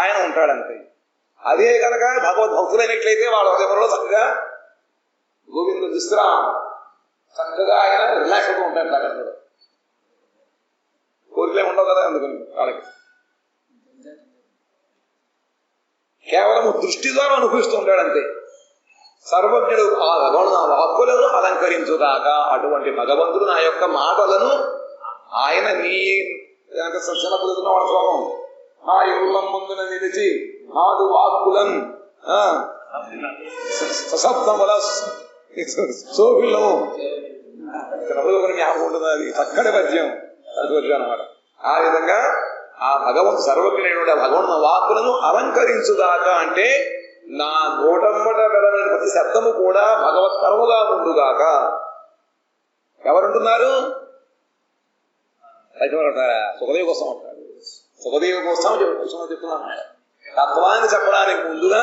ఆయన ఉంటాడంతే. అదే కనుక భగవద్భక్తులైనట్లయితే వాళ్ళ హృదయంలో చక్కగా గోవిందు విశ్రాం చక్కగా ఆయన రిలాక్స్ అవుతూ ఉంటాడు. అక్కడ కోరికలే ఉండవు కదా, అందుకని వాళ్ళకి కేవలం దృష్టి ద్వారా అనుభవిస్తూ ఉంటాడు అంతే. సర్వజ్ఞుడు ఆ భగవంతుడు నా వాక్కులను అలంకరించుగాక. అటువంటి భగవంతుడు నా యొక్క మాటలను ఆయన నీ చిన్నప్పుడు వాడు శ్లోకం, నా ఇరులం ముందున నిలిచి నాదు వాక్కులను సశబ్దముల సోభిల్లము చిన్నప్పుడు ఒకరి జ్ఞాపకం ఉంటుంది. అది చక్కటి పద్యం, అది పద్యం అనమాట. ఆ విధంగా ఆ భగవంతు సర్వజ్ఞుడైన భగవంతుని వాక్కులను అలంకరించుగాక అంటే నా నోటమ్మట వెలవడిన ప్రతి శబ్దము కూడా భగవత్పరముగా ఉండుగాక. ఎవరుంటున్నారు? సుఖదేవి కోసం అంటాడు. సుఖదేవి కోసం చెప్తున్నాను. తత్వాన్ని చెప్పడానికి ముందుగా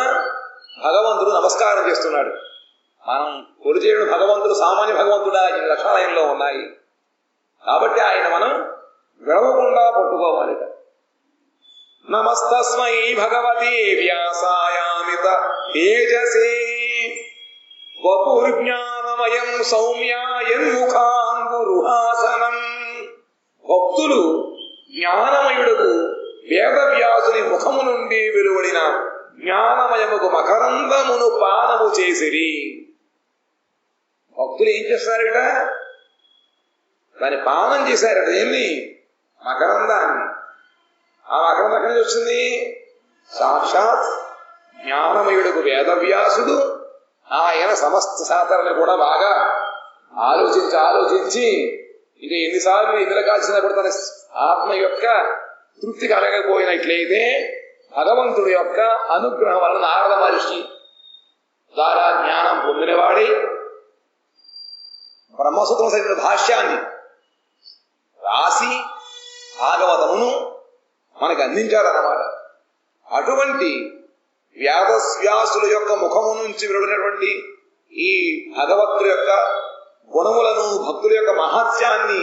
భగవంతుడు నమస్కారం చేస్తున్నాడు. మనం కొలిచేయుడు భగవంతుడు సామాన్య భగవంతుడా, ఈ లక్షణాలయంలో ఉన్నాయి కాబట్టి ఆయన మనం విడవకుండా పట్టుకోవాలి. నమస్తస్మై భగవతి వ్యాసాయామిత తేజసే వపుర్జ్ఞానమయం సౌమ్యాయన్ముఖాంగురుహాసనం. భక్తులు జ్ఞానమయుడుకు వేదవ్యాసుని ముఖము నుండి వెలువడిన జ్ఞానమయముకు మకరందమును పానము చేసిరి. భక్తులు ఏం చేస్తారట? దాన్ని పానం చేశారట. ఏంది? మకరందాన్ని. ఆ మకరందం ఎక్కడి నుంచి వచ్చింది? సాక్షాత్ జ్ఞానమయుడుకు వేదవ్యాసుడు ఆయన సమస్త శాస్త్రాన్ని కూడా బాగా ఆలోచించి ఇక ఎన్నిసార్లు ఇందులో కాల్చినప్పుడు తన ఆత్మ యొక్క తృప్తి కలగకపోయినట్లయితే భగవంతుడి యొక్క అనుగ్రహం వలన నారద మహర్షి ద్వారా జ్ఞానం పొందినవాడి బ్రహ్మసూత్రం సరిగిన భాష్యాన్ని రాసి భాగవతమును మనకు అందించారన్నమాట. అటువంటి వ్యాసుల యొక్క ముఖము నుంచి వెలువడినటువంటి ఈ భగవంతుడి యొక్క గుణములను భక్తుల యొక్క మహత్యాన్ని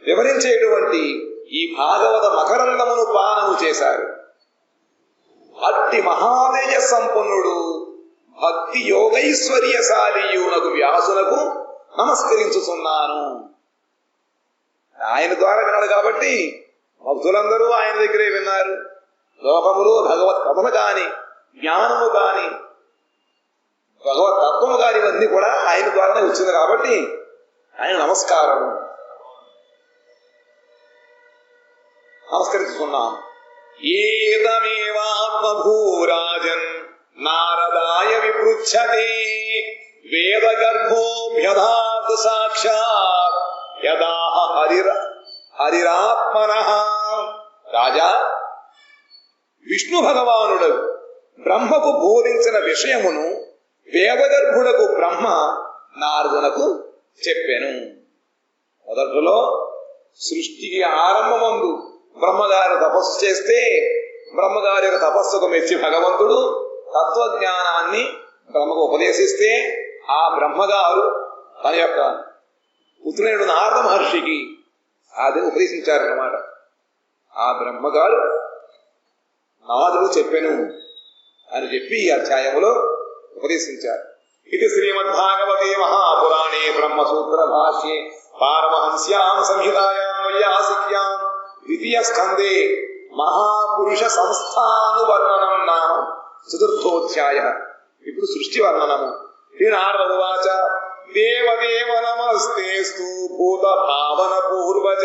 వివరించేటువంటి ఈ భాగవత మకరందమును పానము చేశారు. అట్టి మహాదేజ సంపన్నుడు భక్తి యోగైశ్వర్యశాలియునకు వ్యాసులకు నమస్కరించుతున్నాను. ఆయన ద్వారా విన్నాడు కాబట్టి భక్తులందరూ ఆయన దగ్గరే విన్నారు. లోకములో భగవత్ కథలు కాని జ్ఞానము కాని భగవత్ తత్వము కాని ఇవన్నీ కూడా ఆయన ద్వారానే వచ్చింది కాబట్టి ఆయన నమస్కరిస్తున్నాను. ఏతమేవాత్మభూరాజన్ నారదాయ విపృచ్ఛతే వేదగర్భోభ్యధాత్ సాక్షాత్ యదా హరిరాత్మనః. రాజా, విష్ణు భగవానుడు బ్రహ్మకు బోధించిన విషయమును వేదగర్భుడకు బ్రహ్మ నారదునకు చెప్పెను. మొదట్లో సృష్టికి ఆరంభమందు బ్రహ్మగారు తపస్సు చేస్తే బ్రహ్మగారి యొక్క తపస్సుకు మెచ్చి భగవంతుడు తత్వజ్ఞానాన్ని బ్రహ్మకు ఉపదేశిస్తే ఆ బ్రహ్మగారు తన యొక్క పుత్రుడు నారద మహర్షికి అది ఉపదేశించారన్నమాట. ఆ బ్రహ్మగారు నాదుడు చెప్పెను అని చెప్పి ఈ అధ్యాయంలో ఉపదేశించారు. ఇది శ్రీమద్భాగవతే మహాపురాణే బ్రహ్మసూత్ర భాష్యే పారమహంస్యాం సంహితాయాం వైయాసిక్యాం ద్వితీయ స్కందే మహాపురుష సంస్థానువర్ణనం నామ చతుర్థోధ్యాయ. ఇప్పుడు సృష్టి వర్ణనము. శ్రీనారద ఉవాచ దేవదేవ నమస్తేస్తు భూత భావన పూర్వజ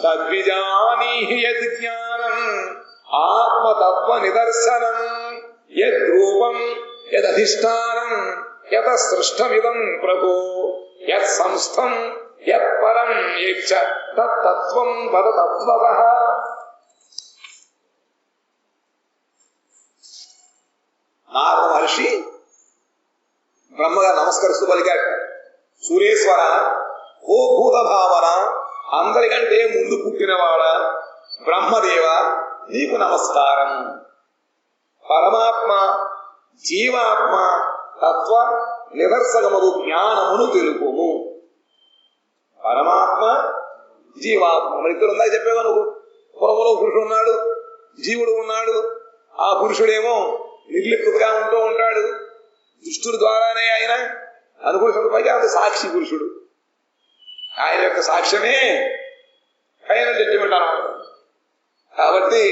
తద్విజానీహి యజ్ఞానం ఆత్మతత్వ నిదర్శనం యద్రూపం యదధిష్టానం యత సృష్టమిదం ప్రభో యత్ సంస్థం యత్ పరం యచ్చ తత్తత్వం వద తత్వతః. నారద మహర్షి బ్రహ్మగా నమస్కరిస్తూ పలికాడు, సూర్యేశ్వర, ఓ భూత భావన, అందరికంటే ముందు పుట్టినవాడ బ్రహ్మదేవ, నీకు నమస్కారం. పరమాత్మ జీవాత్మ తత్వ నిదర్శకముగు జ్ఞానమును తెలుపుము. పరమాత్మ జీవాత్మ మరి ఇద్దరు ఉందా చెప్పేవా నువ్వు? పురములో పురుషుడు ఉన్నాడు, జీవుడు ఉన్నాడు. ఆ పురుషుడేమో నిర్లిప్తుగా ఉంటూ ఉంటాడు, దుష్టుల ద్వారానే ఆయన అనుభవించిన పైగా అంత సాక్షి పురుషుడు. ఆయన యొక్క సాక్ష్యమే ఫైనల్ జడ్జిమెంట్ అన్నమాట. కాబట్టి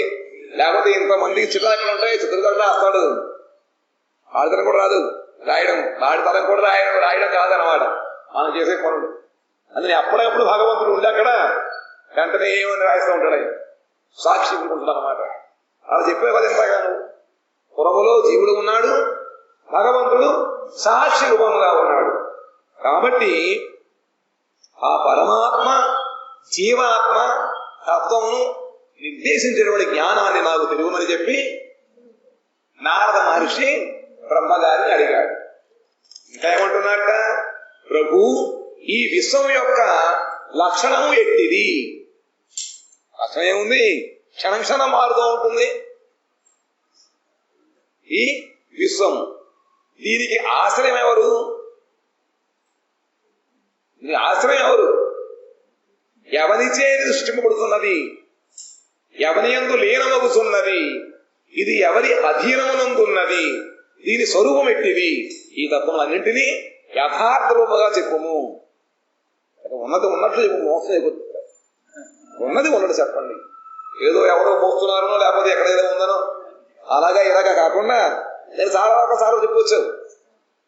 లేకపోతే ఇంతమందికి చిత్రాలు ఉంటాయి, చిత్రకళ రాస్తాడు, ఆడతనం కూడా రాదు రాయడం, వాడి తరం కూడా రాయడం కాదనమాట మనం చేసే పనులు. అందుకని అప్పటికప్పుడు భగవంతుడు ఉండి అక్కడ వెంటనే ఏమని రాయిస్తూ ఉంటాడు, ఆయన సాక్షి ఉంటుంటాడు అనమాట. అలా చెప్పే కదా ఎంతగాను. పురములో జీవుడు ఉన్నాడు, భగవంతుడు సాక్షి రూపంగా ఉన్నాడు. కాబట్టి ఆ పరమాత్మ జీవాత్మ తత్వమును నిర్దేశించినటువంటి జ్ఞానాన్ని నాకు తెలుగుమని చెప్పి నారద మహర్షి బ్రహ్మగారిని అడిగాడు. ఇంకా ఏమంటున్నాట, ప్రభు, ఈ విశ్వం యొక్క లక్షణము ఎట్టిది? లక్షణం ఏముంది? క్షణం క్షణం మారుతూ ఉంటుంది ఈ విశ్వం. దీనికి ఆశ్రయం ఎవరు? ఆశ్రయం ఎవరు? ఎవనిచే సృష్టింపబడుతున్నది, ఎవని యందు లీనమగుతున్నది, ఇది ఎవరి అధీనమునందున్నది, దీని స్వరూపం ఎట్టిది? ఈ తత్వములన్నింటినీ యథార్థ రూపంగా చెప్పుము. ఉన్నది ఉన్నట్లు చెప్పు, మోసం అయిపోతుంది. ఉన్నది ఉన్నట్టు చెప్పండి. ఏదో ఎవరో మోస్తున్నారనో లేకపోతే ఎక్కడేదో ఉందనో అలాగా ఇలాగా కాకుండా నేను ఒకసారి చెప్పవచ్చు.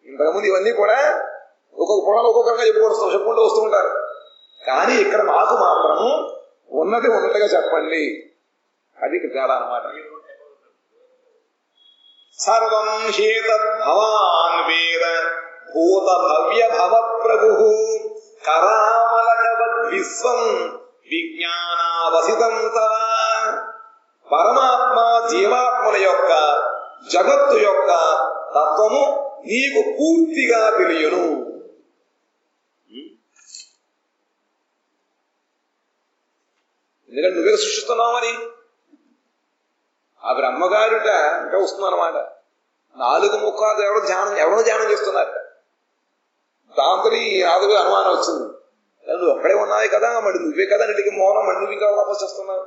ఇంతకుముందు ఇవన్నీ కూడా ఒక్కొక్క పురాణం ఒక్కొక్కగా చెప్పుకుంటూ వస్తూ ఉంటారు. కానీ ఇక్కడ మాకు మాత్రము ఉన్నది ఉన్నట్టుగా చెప్పండి, అది తేడా అన్నమాట. సర్వం హేతద్భవాన్ వేద భూత భవ్య భవ ప్రభు కరామలకవద్విశ్వం విజ్ఞానావసితం తవ. పరమాత్మ జీవాత్మల యొక్క జగత్తు యొక్క తత్వము నీకు పూర్తిగా తెలియను. ఎందుకంటే నువ్వే సృష్టిస్తున్నావని. ఆ బ్రహ్మగారుట ఇంకా వస్తుందన్నమాట. 4 ముఖాలు ఎవరో ధ్యానం చేస్తున్నారట. దాంతో నాదుగా అనుమానం వచ్చింది, నువ్వు ఒక్కడే ఉన్నావు కదా, మరి నువ్వే కదా నీటికి మౌనం, మరి నువ్వు ఇంకా తపస్సు చేస్తున్నావు.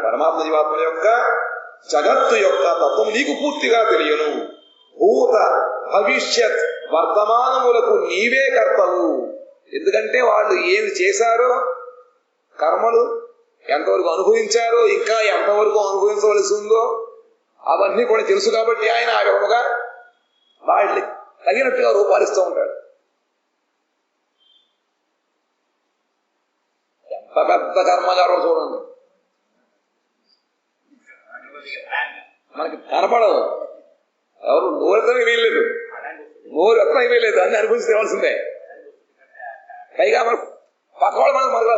పరమాత్మ జీవాత్మ యొక్క జగత్తు యొక్క తత్వం నీకు పూర్తిగా తెలియను. భూత భవిష్యత్ వర్తమానములకు నీవే కర్తవు. ఎందుకంటే వాళ్ళు ఏమి చేశారో, కర్మలు ఎంతవరకు అనుభవించారో, ఇంకా ఎంతవరకు అనుభవించవలసి ఉందో అవన్నీ కూడా తెలుసు. కాబట్టి ఆయన ఆ విధముగా వాళ్ళని తగినట్టుగా రూపాలిస్తూ ఉంటాడు. ఎంత పెద్ద కర్మగారో చూడండి, మనకి కనపడదు. ఎవరు నోరెత్తనే వీల్లేదు, నోరు ఎత్తనే వీల్లేదు, అన్ని అనుభవించి తేవాల్సిందే. పైగా మన పక్కవాళ్ళు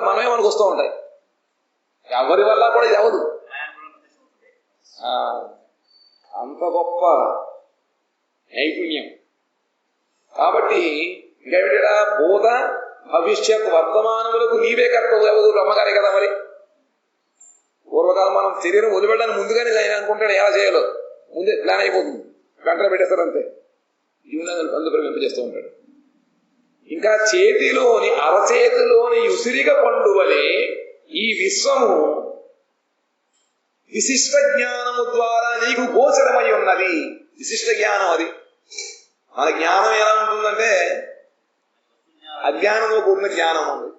మనమే మనకు వస్తూ ఉంటాయి. ఎవరి వల్ల కూడా ఇది అవదు. అంత గొప్ప నైపుణ్యం. కాబట్టి ఇంకేమిటా, భూత భవిష్యత్ వర్తమానములకు నీవే కర్తవు ఎవరు? బ్రహ్మగారే కదా. మరి పూర్వకాలం మనం శరీరం వదిలిపెట్టడానికి ముందుగానే ఆయన అనుకుంటాడు ఎలా చేయాలో, ముందే ప్లాన్ అయిపోతుంది, వెంటనే పెట్టేస్తారు అంతే. జీవనాన్ని ప్రవేశింపజేస్తూ ఉంటాడు. ఇంకా చేతిలోని అరచేతిలోని ఉసిరిగ పండు వలె ఈ విశ్వము విశిష్ట జ్ఞానము ద్వారా నీకు గోచరమై ఉన్నది. విశిష్ట జ్ఞానం అది. మన జ్ఞానం ఎలా ఉంటుందంటే అజ్ఞానంలో కూడిన జ్ఞానం ఉంది,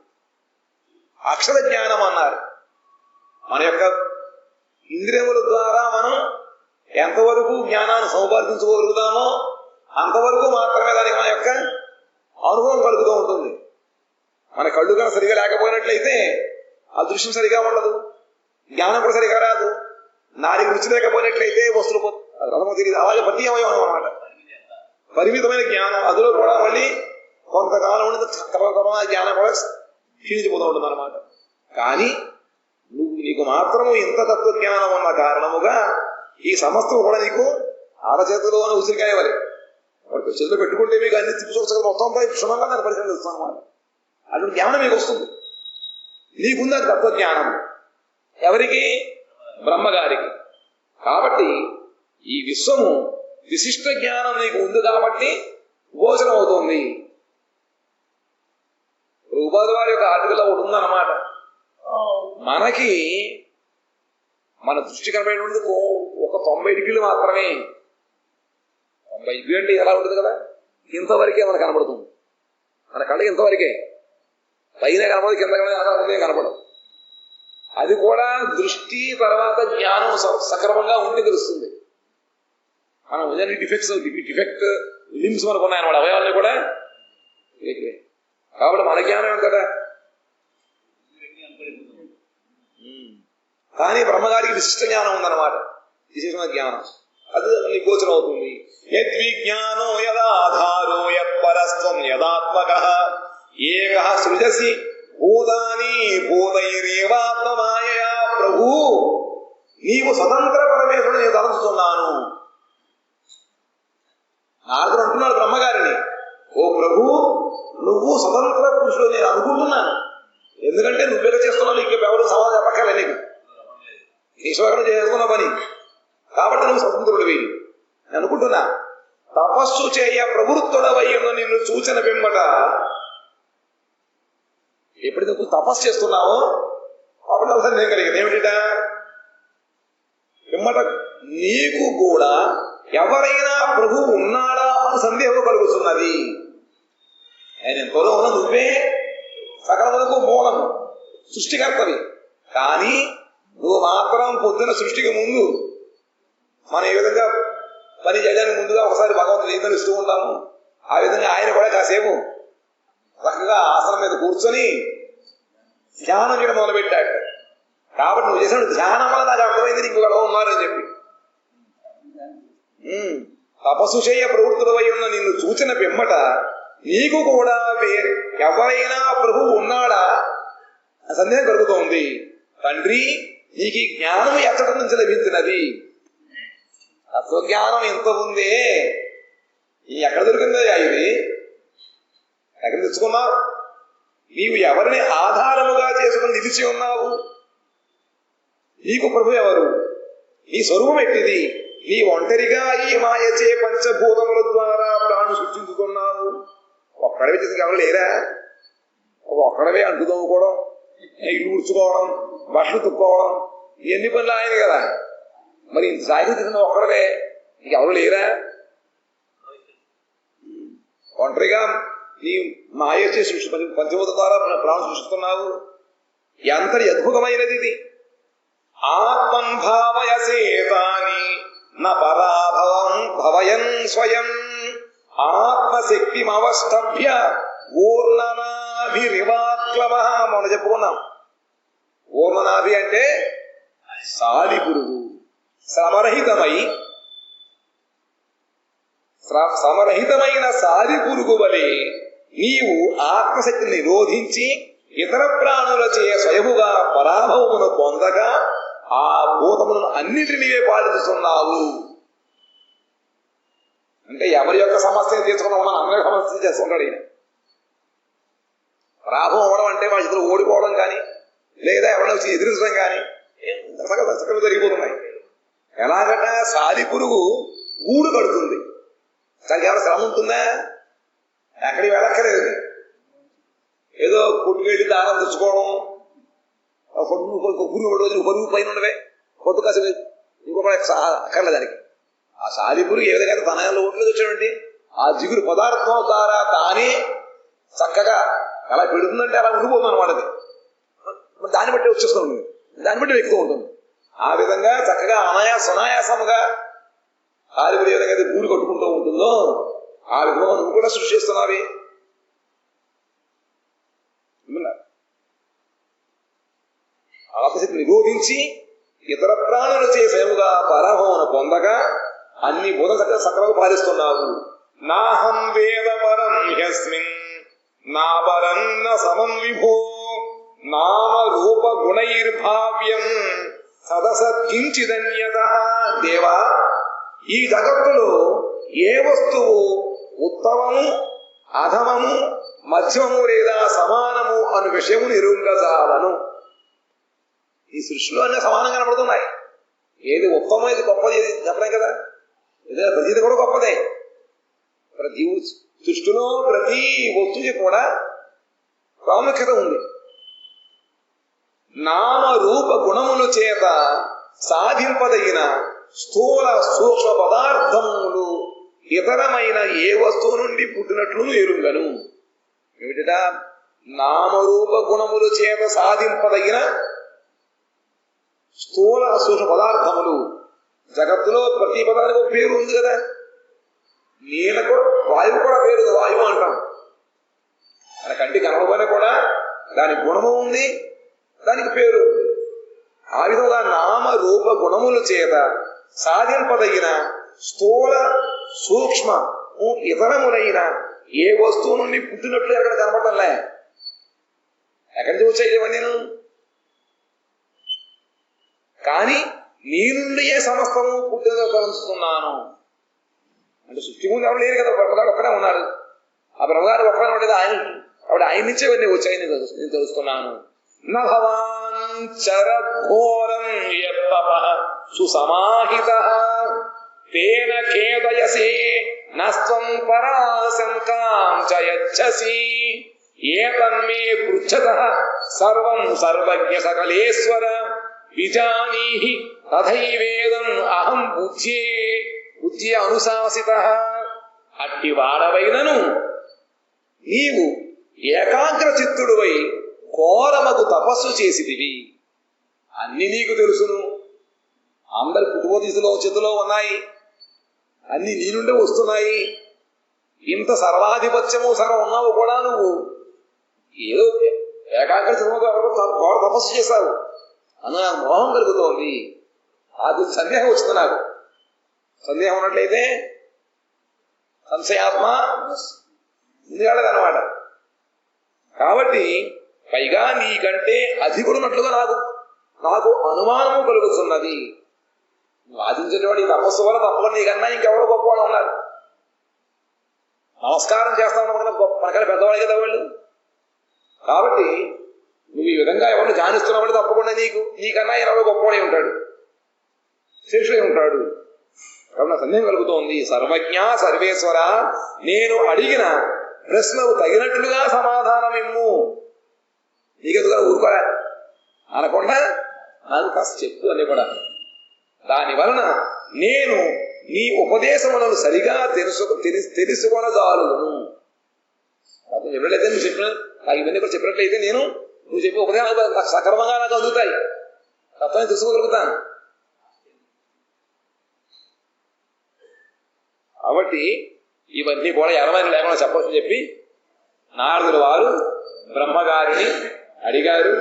అక్షర జ్ఞానం అన్నారు. మన యొక్క ఇంద్రియముల ద్వారా మనం ఎంతవరకు జ్ఞానాన్ని సంపాదించుకోగలుగుతామో అంతవరకు మాత్రమే దానికి మన యొక్క అనుభవం కలుగుతూ ఉంటుంది. మన కళ్ళు కన్నా సరిగా లేకపోయినట్లయితే ఆ దృశ్యం సరిగా ఉండదు, జ్ఞానం కూడా సరిగా రాదు. నాలుగు రుచి లేకపోయినట్లయితే వస్తువులు రథము తెలియదు. అలాగే ప్రతి అవయవం అన్నమాట పరిమితమైన జ్ఞానం. అందులో కూడా మళ్ళీ కొంతకాలం ఉండి క్రమక్రమ జ్ఞానం కూడా క్షీణించిపోతూ ఉంటుంది అన్నమాట. కానీ నీకు మాత్రము ఇంత తత్వజ్ఞానం ఉన్న కారణముగా ఈ సమస్తం కూడా నీకు అరచేతిలోనే ఉసిరికాయ వలె చేతిలో పెట్టుకుంటే మీకు అన్ని తిప్పుచూస మొత్తం క్షుణంగా దాన్ని పరిశీలిస్తాను అన్నమాట. అటువంటి జ్ఞానం మీకు వస్తుంది. నీకుంది అది తత్వజ్ఞానం. ఎవరికి? బ్రహ్మగారికి. కాబట్టి ఈ విశ్వము విశిష్ట జ్ఞానం నీకు ఉంది కాబట్టి గోచరం అవుతుంది. ఉపాధి వారి యొక్క ఆర్టికల్ ఒకటి ఉందన్నమాట. మనకి మన దృష్టి కనబడేది ఒక 90 డిగ్రీలు మాత్రమే. 90 డిగ్రీ అంటే ఎలా ఉంటుంది కదా, ఇంతవరకే మనకు కనబడుతుంది. మన కళ్ళకి ఇంతవరకే, పైన కనబడదు, కింద కనబడదు. అది కూడా దృష్టి తర్వాత జ్ఞానం సక్రమంగా ఉంటే తెలుస్తుంది. మనం డిఫెక్ట్ లిమ్స్ మనకు ఉన్నాయన్నమాట, అవయవాలని కూడా. కాబట్టి మన జ్ఞానం ఏంటి కదా. కానీ బ్రహ్మగారికి విశిష్ట జ్ఞానం ఉందన్నమాట, విశేషమైన జ్ఞానం. అది నీకు గోచరం అవుతుంది. యద్విజ్ఞానో యదాధారో యత్పరస్త్వం యదాత్మకః ఏకః సృజసి భూతాని భూతైరేవాత్మమాయయా. ప్రభు, నీవు స్వతంత్ర పరమేశ్వరుడు నేను తలంచుతున్నాను. నారదుడు అంటున్నాడు బ్రహ్మగారిని, ఓ ప్రభు, నువ్వు స్వతంత్ర పురుషుడు నేను అనుకుంటున్నాను. ఎందుకంటే నువ్వేగా చేస్తున్నావు, నీకు ఎవరు సమాధానం చెప్పక్కర్లే, నీకు ఈశ్వరం చేసుకున్న పని కాబట్టి నువ్వు స్వతంత్రుడివి నేను అనుకుంటున్నా. తపస్సు చేయ ప్రవృత్తుడవై ఉన్న నిన్ను సూచన పిమ్మట, ఎప్పుడు నువ్వు తపస్సు చేస్తున్నావో అప్పుడు సందేహం కలిగింది. ఏమిట? పిమ్మట నీకు కూడా ఎవరైనా ప్రభు ఉన్నాడా అని సందేహం కలుగుతున్నది. ఆయన ఎంతలో ఉన్న నువ్వే సకలములకు మూలం, సృష్టికర్తవి. కానీ నువ్వు మాత్రం పొద్దున సృష్టికి ముందు మనం ఏ విధంగా పని చేయడానికి ముందుగా ఒకసారి భగవంతుడు ఏదైనా ఇస్తూ ఉంటాము, ఆ విధంగా ఆయన కూడా కాసేపు చక్కగా ఆసనం మీద కూర్చొని ధ్యానం చేయడం మొదలుపెట్టాడు. కాబట్టి నువ్వు చేసిన ధ్యానం వల్ల నాకు అర్థమైంది నీకు ఎలా ఉన్నారని చెప్పి. తపస్సు చేయ ప్రవృత్తులవై ఉన్న నిన్ను సూచన పిమ్మట నీకు కూడా ఎవరైనా ప్రభువు ఉన్నాడా సందేహం కలుగుతోంది. తండ్రి, నీకు ఈ జ్ఞానం ఎక్కడి నుంచి లభించినది? తత్వజ్ఞానం ఎంత ఉందే, ఎక్కడ దొరికిందయ్యా ఇది? ఎక్కడ తెచ్చుకున్నావు? నీవు ఎవరిని ఆధారముగా చేసుకుని నిలిచి ఉన్నావు? నీకు ప్రభు ఎవరు? నీ స్వరూపం ఎట్టిది? నీ ఒంటరిగా ఈ మాయచే పంచభూతముల ద్వారా ప్రాణు సృష్టించుకున్నావు. ఒక్కడవే చేసి ఎవరు లేరా? ఒక్కడవే అంటు తవ్వుకోవడం, ఇల్లు ఊడ్చుకోవడం, బట్టలు తుక్కోవడం, ఇవన్నీ పనులు ఆయన కదా. మరి ఇంత సాయి చేసిన ఒక్కడవే, ఎవరు లేరా? ఒంటరిగా నీ మాయచే సృష్టి పంచభూత ద్వారా ప్రాణం సృష్టిస్తున్నావు. ఎంతటి అద్భుతమైనది ఇది! ఆత్మన్ భావయసేతాని న పరాభవం భవయన్ స్వయం ఆత్మశక్తిమవష్టభ్య ఊర్ణనాభిరివాక్లమ. మనం చెప్పుకున్నాం, ఊర్ణనాభి అంటే సాలి పురుగు. సమరహితమైన సాలి పురుగు వలె నీవు ఆత్మశక్తిని నిరోధించి ఇతర ప్రాణులచే స్వయముగా పరాభవమును పొందగా ఆ భూతములను అన్నిటినీ పాలిస్తున్నావు. అంటే ఎవరి యొక్క సమస్యను తీసుకున్నావు? మనం అందరి సమస్య చేస్తుంటాడు ఈయన. పరాభవం అవడం అంటే వాళ్ళ ఇద్దరు ఓడిపోవడం కానీ, లేదా ఎవరైనా వచ్చి ఎదిరించడం కానీ, చక్కగా జరిగిపోతున్నాయి. ఎలాగట సాలి పురుగు గూడు కడుతుంది, దానికి ఎవరైనా శ్రమ ఉంటుందా? ఎక్కడికి వెళ్ళక్కలేదు. ఏదో కొట్టుకెళ్ళి దారం తెచ్చుకోవడం, పురుగు పైన ఉండవే కొట్టు కాసేపు ఇంకొక అక్కర్లేదు దానికి. ఆ సాలి పురుగు ఏ విధంగా తన ఒంట్లో తెచ్చాడండి, ఆ జిగురు పదార్థం ద్వారా తానే చక్కగా ఎలా పెడుతుందంటే అలా ఉండిపోతుంది అనమాట. అది దాన్ని బట్టి వచ్చేస్తూ ఉంటుంది, దాన్ని బట్టి ఎక్కుతూ ఉంటుంది. ఆ విధంగా చక్కగా సునాయాసముగా సాలిపురు ఏ విధంగా గూడు కట్టుకుంటూ ఉంటుందో ఆ విధంగా నువ్వు కూడా సృష్టిస్తున్నావి. ఆపశక్తి నిరోధించి ఇతర ప్రాణులు చేసేముగా పరమోన పొందగా అన్ని బోధ సక్రమంగా పాలిస్తున్నావు. నాహం వేద పరం యస్మిన్ నా పరం న సమం విభో నామ రూప గుణైర్భావ్యం సదసత్కించిదన్యత. దేవా, ఈ జగత్తులో ఏ వస్తువు ఉత్తమము, అధమము, మధ్యమము లేదా సమానము అను విషయము నిరుంగజాలను. ఈ సృష్టిలో అన్నీ సమానంగా కనపడుతున్నాయి. ఏది ఉత్తమం, ఏది గొప్పది, ఏది చెప్పలేం కదా. ఏదైనా ప్రతిది కూడా గొప్పదే. ప్రతి సృష్టిలో ప్రతి వస్తువుకి కూడా ప్రాముఖ్యత ఉంది. నామ రూప గుణముల చేత సాధింపదగిన స్థూల సూక్ష్మ పదార్థములు ఇతరమైన ఏ వస్తువు నుండి పుట్టినట్లు ఎరుంగను. ఏమిట? నామరూప గుణముల చేత సాధింపదగిన స్థూల సూక్ష్మ పదార్థములు. జగత్తులో ప్రతి పదానికి ఒక పేరు ఉంది కదా. నీళ్ళకు వాయువు కూడా పేరు, వాయువు అంటాం. మన కంటికి కనబడిన కూడా దాని గుణము ఉంది, దానికి పేరు ఉంది. ఆ విధంగా నామ రూప గుణముల చేత సాధింపదగిన స్థూల సూక్ష్మ ఇతరములైన ఏ వస్తువు నుండి పుట్టినట్లు ఎక్కడ కనపడలే. ఎక్కడి నుంచి వచ్చాయి ఇవన్నీ? కానీ నీ నుండి ఏ సమస్తము పుట్టినదో కలుస్తున్నాను అంటే సృష్టి ముందు ఎవరు లేరు కదా, బ్రహ్మగారు ఒక్కడే ఉన్నారు. ఆ బ్రహ్మగారు ఒక్కడే ఉండేది ఆయన, ఆవిడ ఆయన నుంచే ఇవన్నీ వచ్చాయి నేను తెలుస్తున్నాను. నభవాన్ చరఘోరం యత్తప సుసమాహిత తేన ఖేదయసే నస్త్వం పరాశంకాం చ యచ్చసి ఏతన్మే పృచ్ఛతః సర్వం సర్వజ్ఞ సకలేశ్వర విజానీహి తథైవేదం అహం బుద్ధ్యే అనుశాసితః. అట్టి వాడవైనను నీవు ఏకాగ్ర చిత్తుడువై ఘోరమగు తపస్సు చేసిదివి. అన్ని నీకు తెలుసును. అందరి పుట్టుబోధిలో చేతిలో ఉన్నాయి, అన్ని నీ నుండే వస్తున్నాయి. ఇంత సర్వాధిపత్యము సర్వం ఉన్నావు కూడా నువ్వు ఏదో ఏకాగ్ర చిత్తుతో ఘోర తపస్సు చేశావు అని నాకు మోహం కలుగుతోంది. అది సందేహం వచ్చింది నాకు. సందేహం ఉన్నట్లయితే సంశయాత్మ ముందుగాడదనమాట. కాబట్టి పైగా నీకంటే అధికుడున్నట్లుగా నాకు అనుమానము కలుగుతున్నది. వాదించేవాడు ఈ తపస్సు వల్ల తప్పకుండా నీకన్నా ఇంకెవరో గొప్పవాడు ఉన్నారు. నమస్కారం చేస్తా ఉన్నాం కదా, మనకన్నా పెద్దవాడు కదా వాళ్ళు. కాబట్టి నువ్వు ఈ విధంగా ఎవరిని ధ్యానిస్తున్నావు తప్పకుండా నీకన్నా ఎవరో గొప్పవాడే ఉంటాడు, శ్రేష్ఠుడై ఉంటాడు. కాబట్టి నా సందేహం కలుగుతోంది. సర్వజ్ఞ సర్వేశ్వర, నేను అడిగిన ప్రశ్నకు తగినట్లుగా సమాధానం ఇమ్ము. నీకెందుకు ఊరుకోరా అనకుండా నాకు కాస్త చెప్పు అని కూడా. దాని వలన నేను నీ ఉపదేశములను సరిగా తెలుసుకొనజాలును. ఎవరైతే నువ్వు చెప్పిన నాకు ఇవన్నీ కూడా చెప్పినట్లయితే నువ్వు చెప్పి ఉపదేశాలు నాకు సక్రమంగా నాకు అందుతాయి, తప్పని తెలుసుకోగలుగుతాను. కాబట్టి ఇవన్నీ కూడా ఎడమైన లేకుండా చెప్పొచ్చని చెప్పి నారదుల వారు బ్రహ్మగారిని అడిగారు.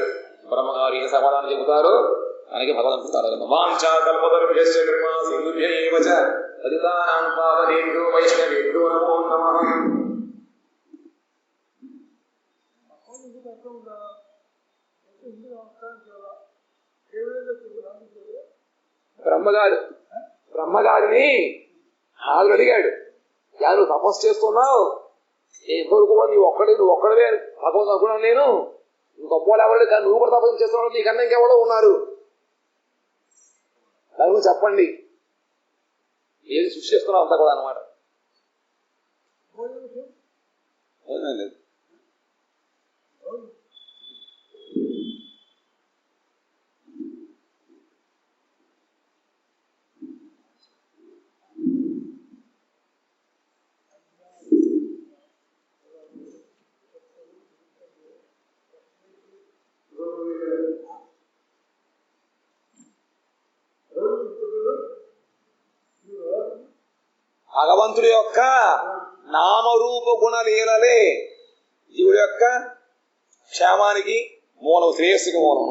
బ్రహ్మగారు ఏ సమాధానం చెబుతారో దానికి భగవంతుడు వాంఛా కల్పతరుభ్యశ్చ కృపా సింధుభ్యైవ చ పతితానాం పావనేభ్యో వైష్ణవేభ్యో నమో నమః. బ్రహ్మగారిని నారదుడు అడిగాడు, నువ్వు తపస్సు చేస్తున్నావు, ఎంతవరకు నువ్వు ఒక్కడవే భగవంతుడు అనుకున్నాను నేను, గొప్పవాళ్ళు ఎవరు కానీ నువ్వు కూడా తపస్సు చేస్తున్నావు, నీకన్నా ఇంకెవడో ఉన్నారు. దాని చెప్పండి. ఏది సృష్టిస్తున్నాం అంతా కూడా అనమాట. భగవంతుడి యొక్క నామరూప గుణ లీలలే జీవుడి యొక్క క్షేమానికి మూలం, శ్రేయస్సుకి మూలం.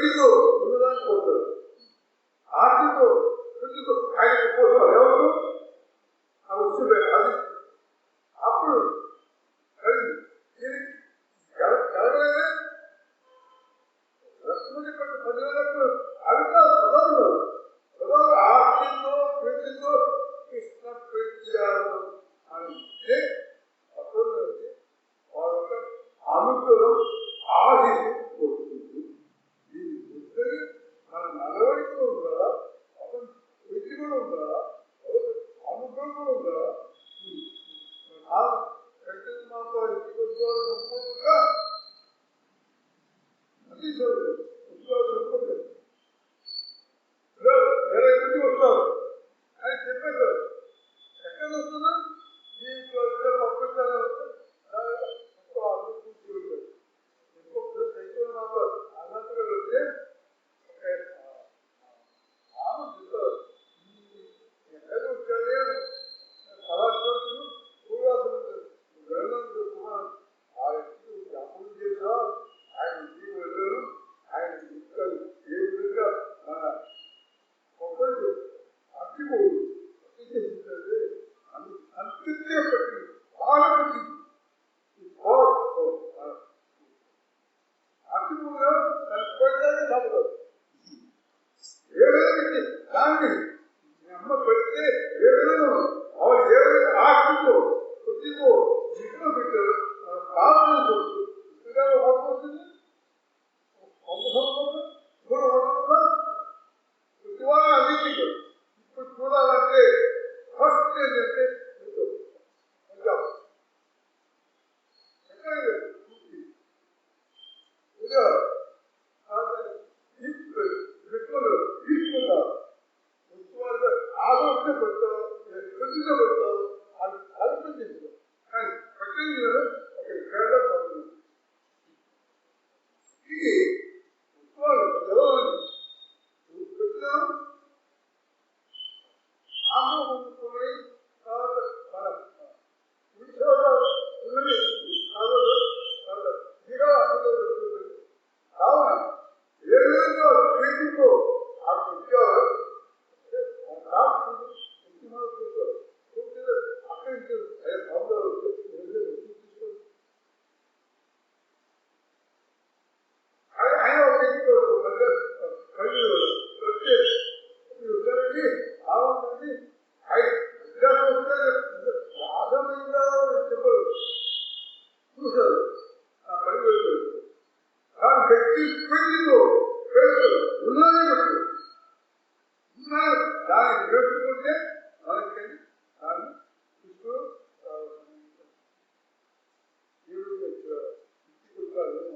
వెండితో ఉన్నదాన్ని పోతారు, ఆర్తితో వెండితో ఆయనకు పోతారు. ఎవరు ఆ వస్తువులే అది. అప్పుడు జరగలేదే లక్ష్మణి పట్ల 10,000 అవిగా పదాలు పదాలు ఆర్తితో ప్రీతితో కృష్ణ ప్రీత్యాలు అంటే అప్పుడు వాళ్ళ అనుగ్రహం ఆశిస్తూ వస్తుంది. దీని పుస్తకం మన నడవడికలో ఉండాలా, అతను వృత్తి కూడా ఉండాలా, అనుగ్రహం కూడా ఉండాలా. మాతో సంపూర్ణంగా అతి సంపూర్ణ వేరే మంది వస్తారు అని చెప్పారు. ఎక్కడ వస్తుందా దీంట్లో పంపించాలని వస్తే అన్నట్టుగా వస్తే చెప్తారు ఎక్కడ వచ్చాడే కళాకారులు పూర్వాసనం కుమార్ ఆ వ్యక్తి జ్ఞాపకం చేసా ఆయన ఇంటికి వెళ్ళారు. ఆయన ఇంటికి ఏ విధంగా మన కొబ్బరి అట్టిపోదు అట్టి చేసిందంటే అంతే పట్టింది బాగా పట్టింది. అట్టిపోగా పెట్టాలని చదువుతారు ఏ విధంగా దాన్ని అమ్మ పెడితే ఏ విధంగా వాళ్ళు ఏ విధంగా ఆశతో కొద్దిగో ఇంట్లో పెట్టారు ప్రార్థన చూస్తూ ఇంకా పడుతుంది ప్రతి వాళ్ళు అందించారు. ఇప్పుడు చూడాలంటే ఫస్ట్ ఏంటంటే తీసుకుంటారు ఆదోష పెడతారు, కొద్దిగా పెడతారు, అది కల్పన చేస్తారు. కానీ పట్టింది ఒక కేరళ పడుతుంది. ఇది ఎవరు పెట్టినా ఆమె తర్వాత మన విషయాలు కావున ఏ విధంగా ప్రీతితో ఆ విషయాలు అక్కడి నుంచి ఆయన మధ్య కళ్ళు వచ్చే బాగుంటుంది. రాసమైందా చెప్పరు చూశారు ఆ పని వెళ్ళారు. కానీ వ్యక్తి పెళ్లిలో పేరు ఉన్నాయని పెట్టు ఉన్నారు దాన్ని నేర్చుకుంటే మనకి దాన్ని కృష్ణుడు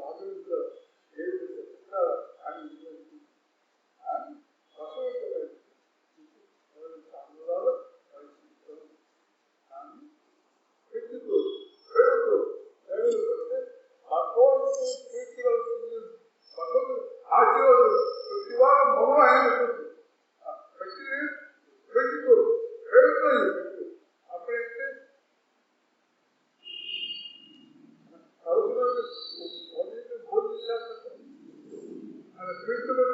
ఆదరించారు ఏ విధంగా చెప్తారా అని అందులో వ్యక్తితో పేరుతో పేరు పెడితే భగవంతుడు కీర్తి కలుగుతుంది. భగవంతుడు ఆశీర్వాదం ప్రతి వారు మొదలు ఆయన పెట్టి వ్యక్తితో పేరుతో అప్పుడైతే భోజనం ఆయన కీర్తులు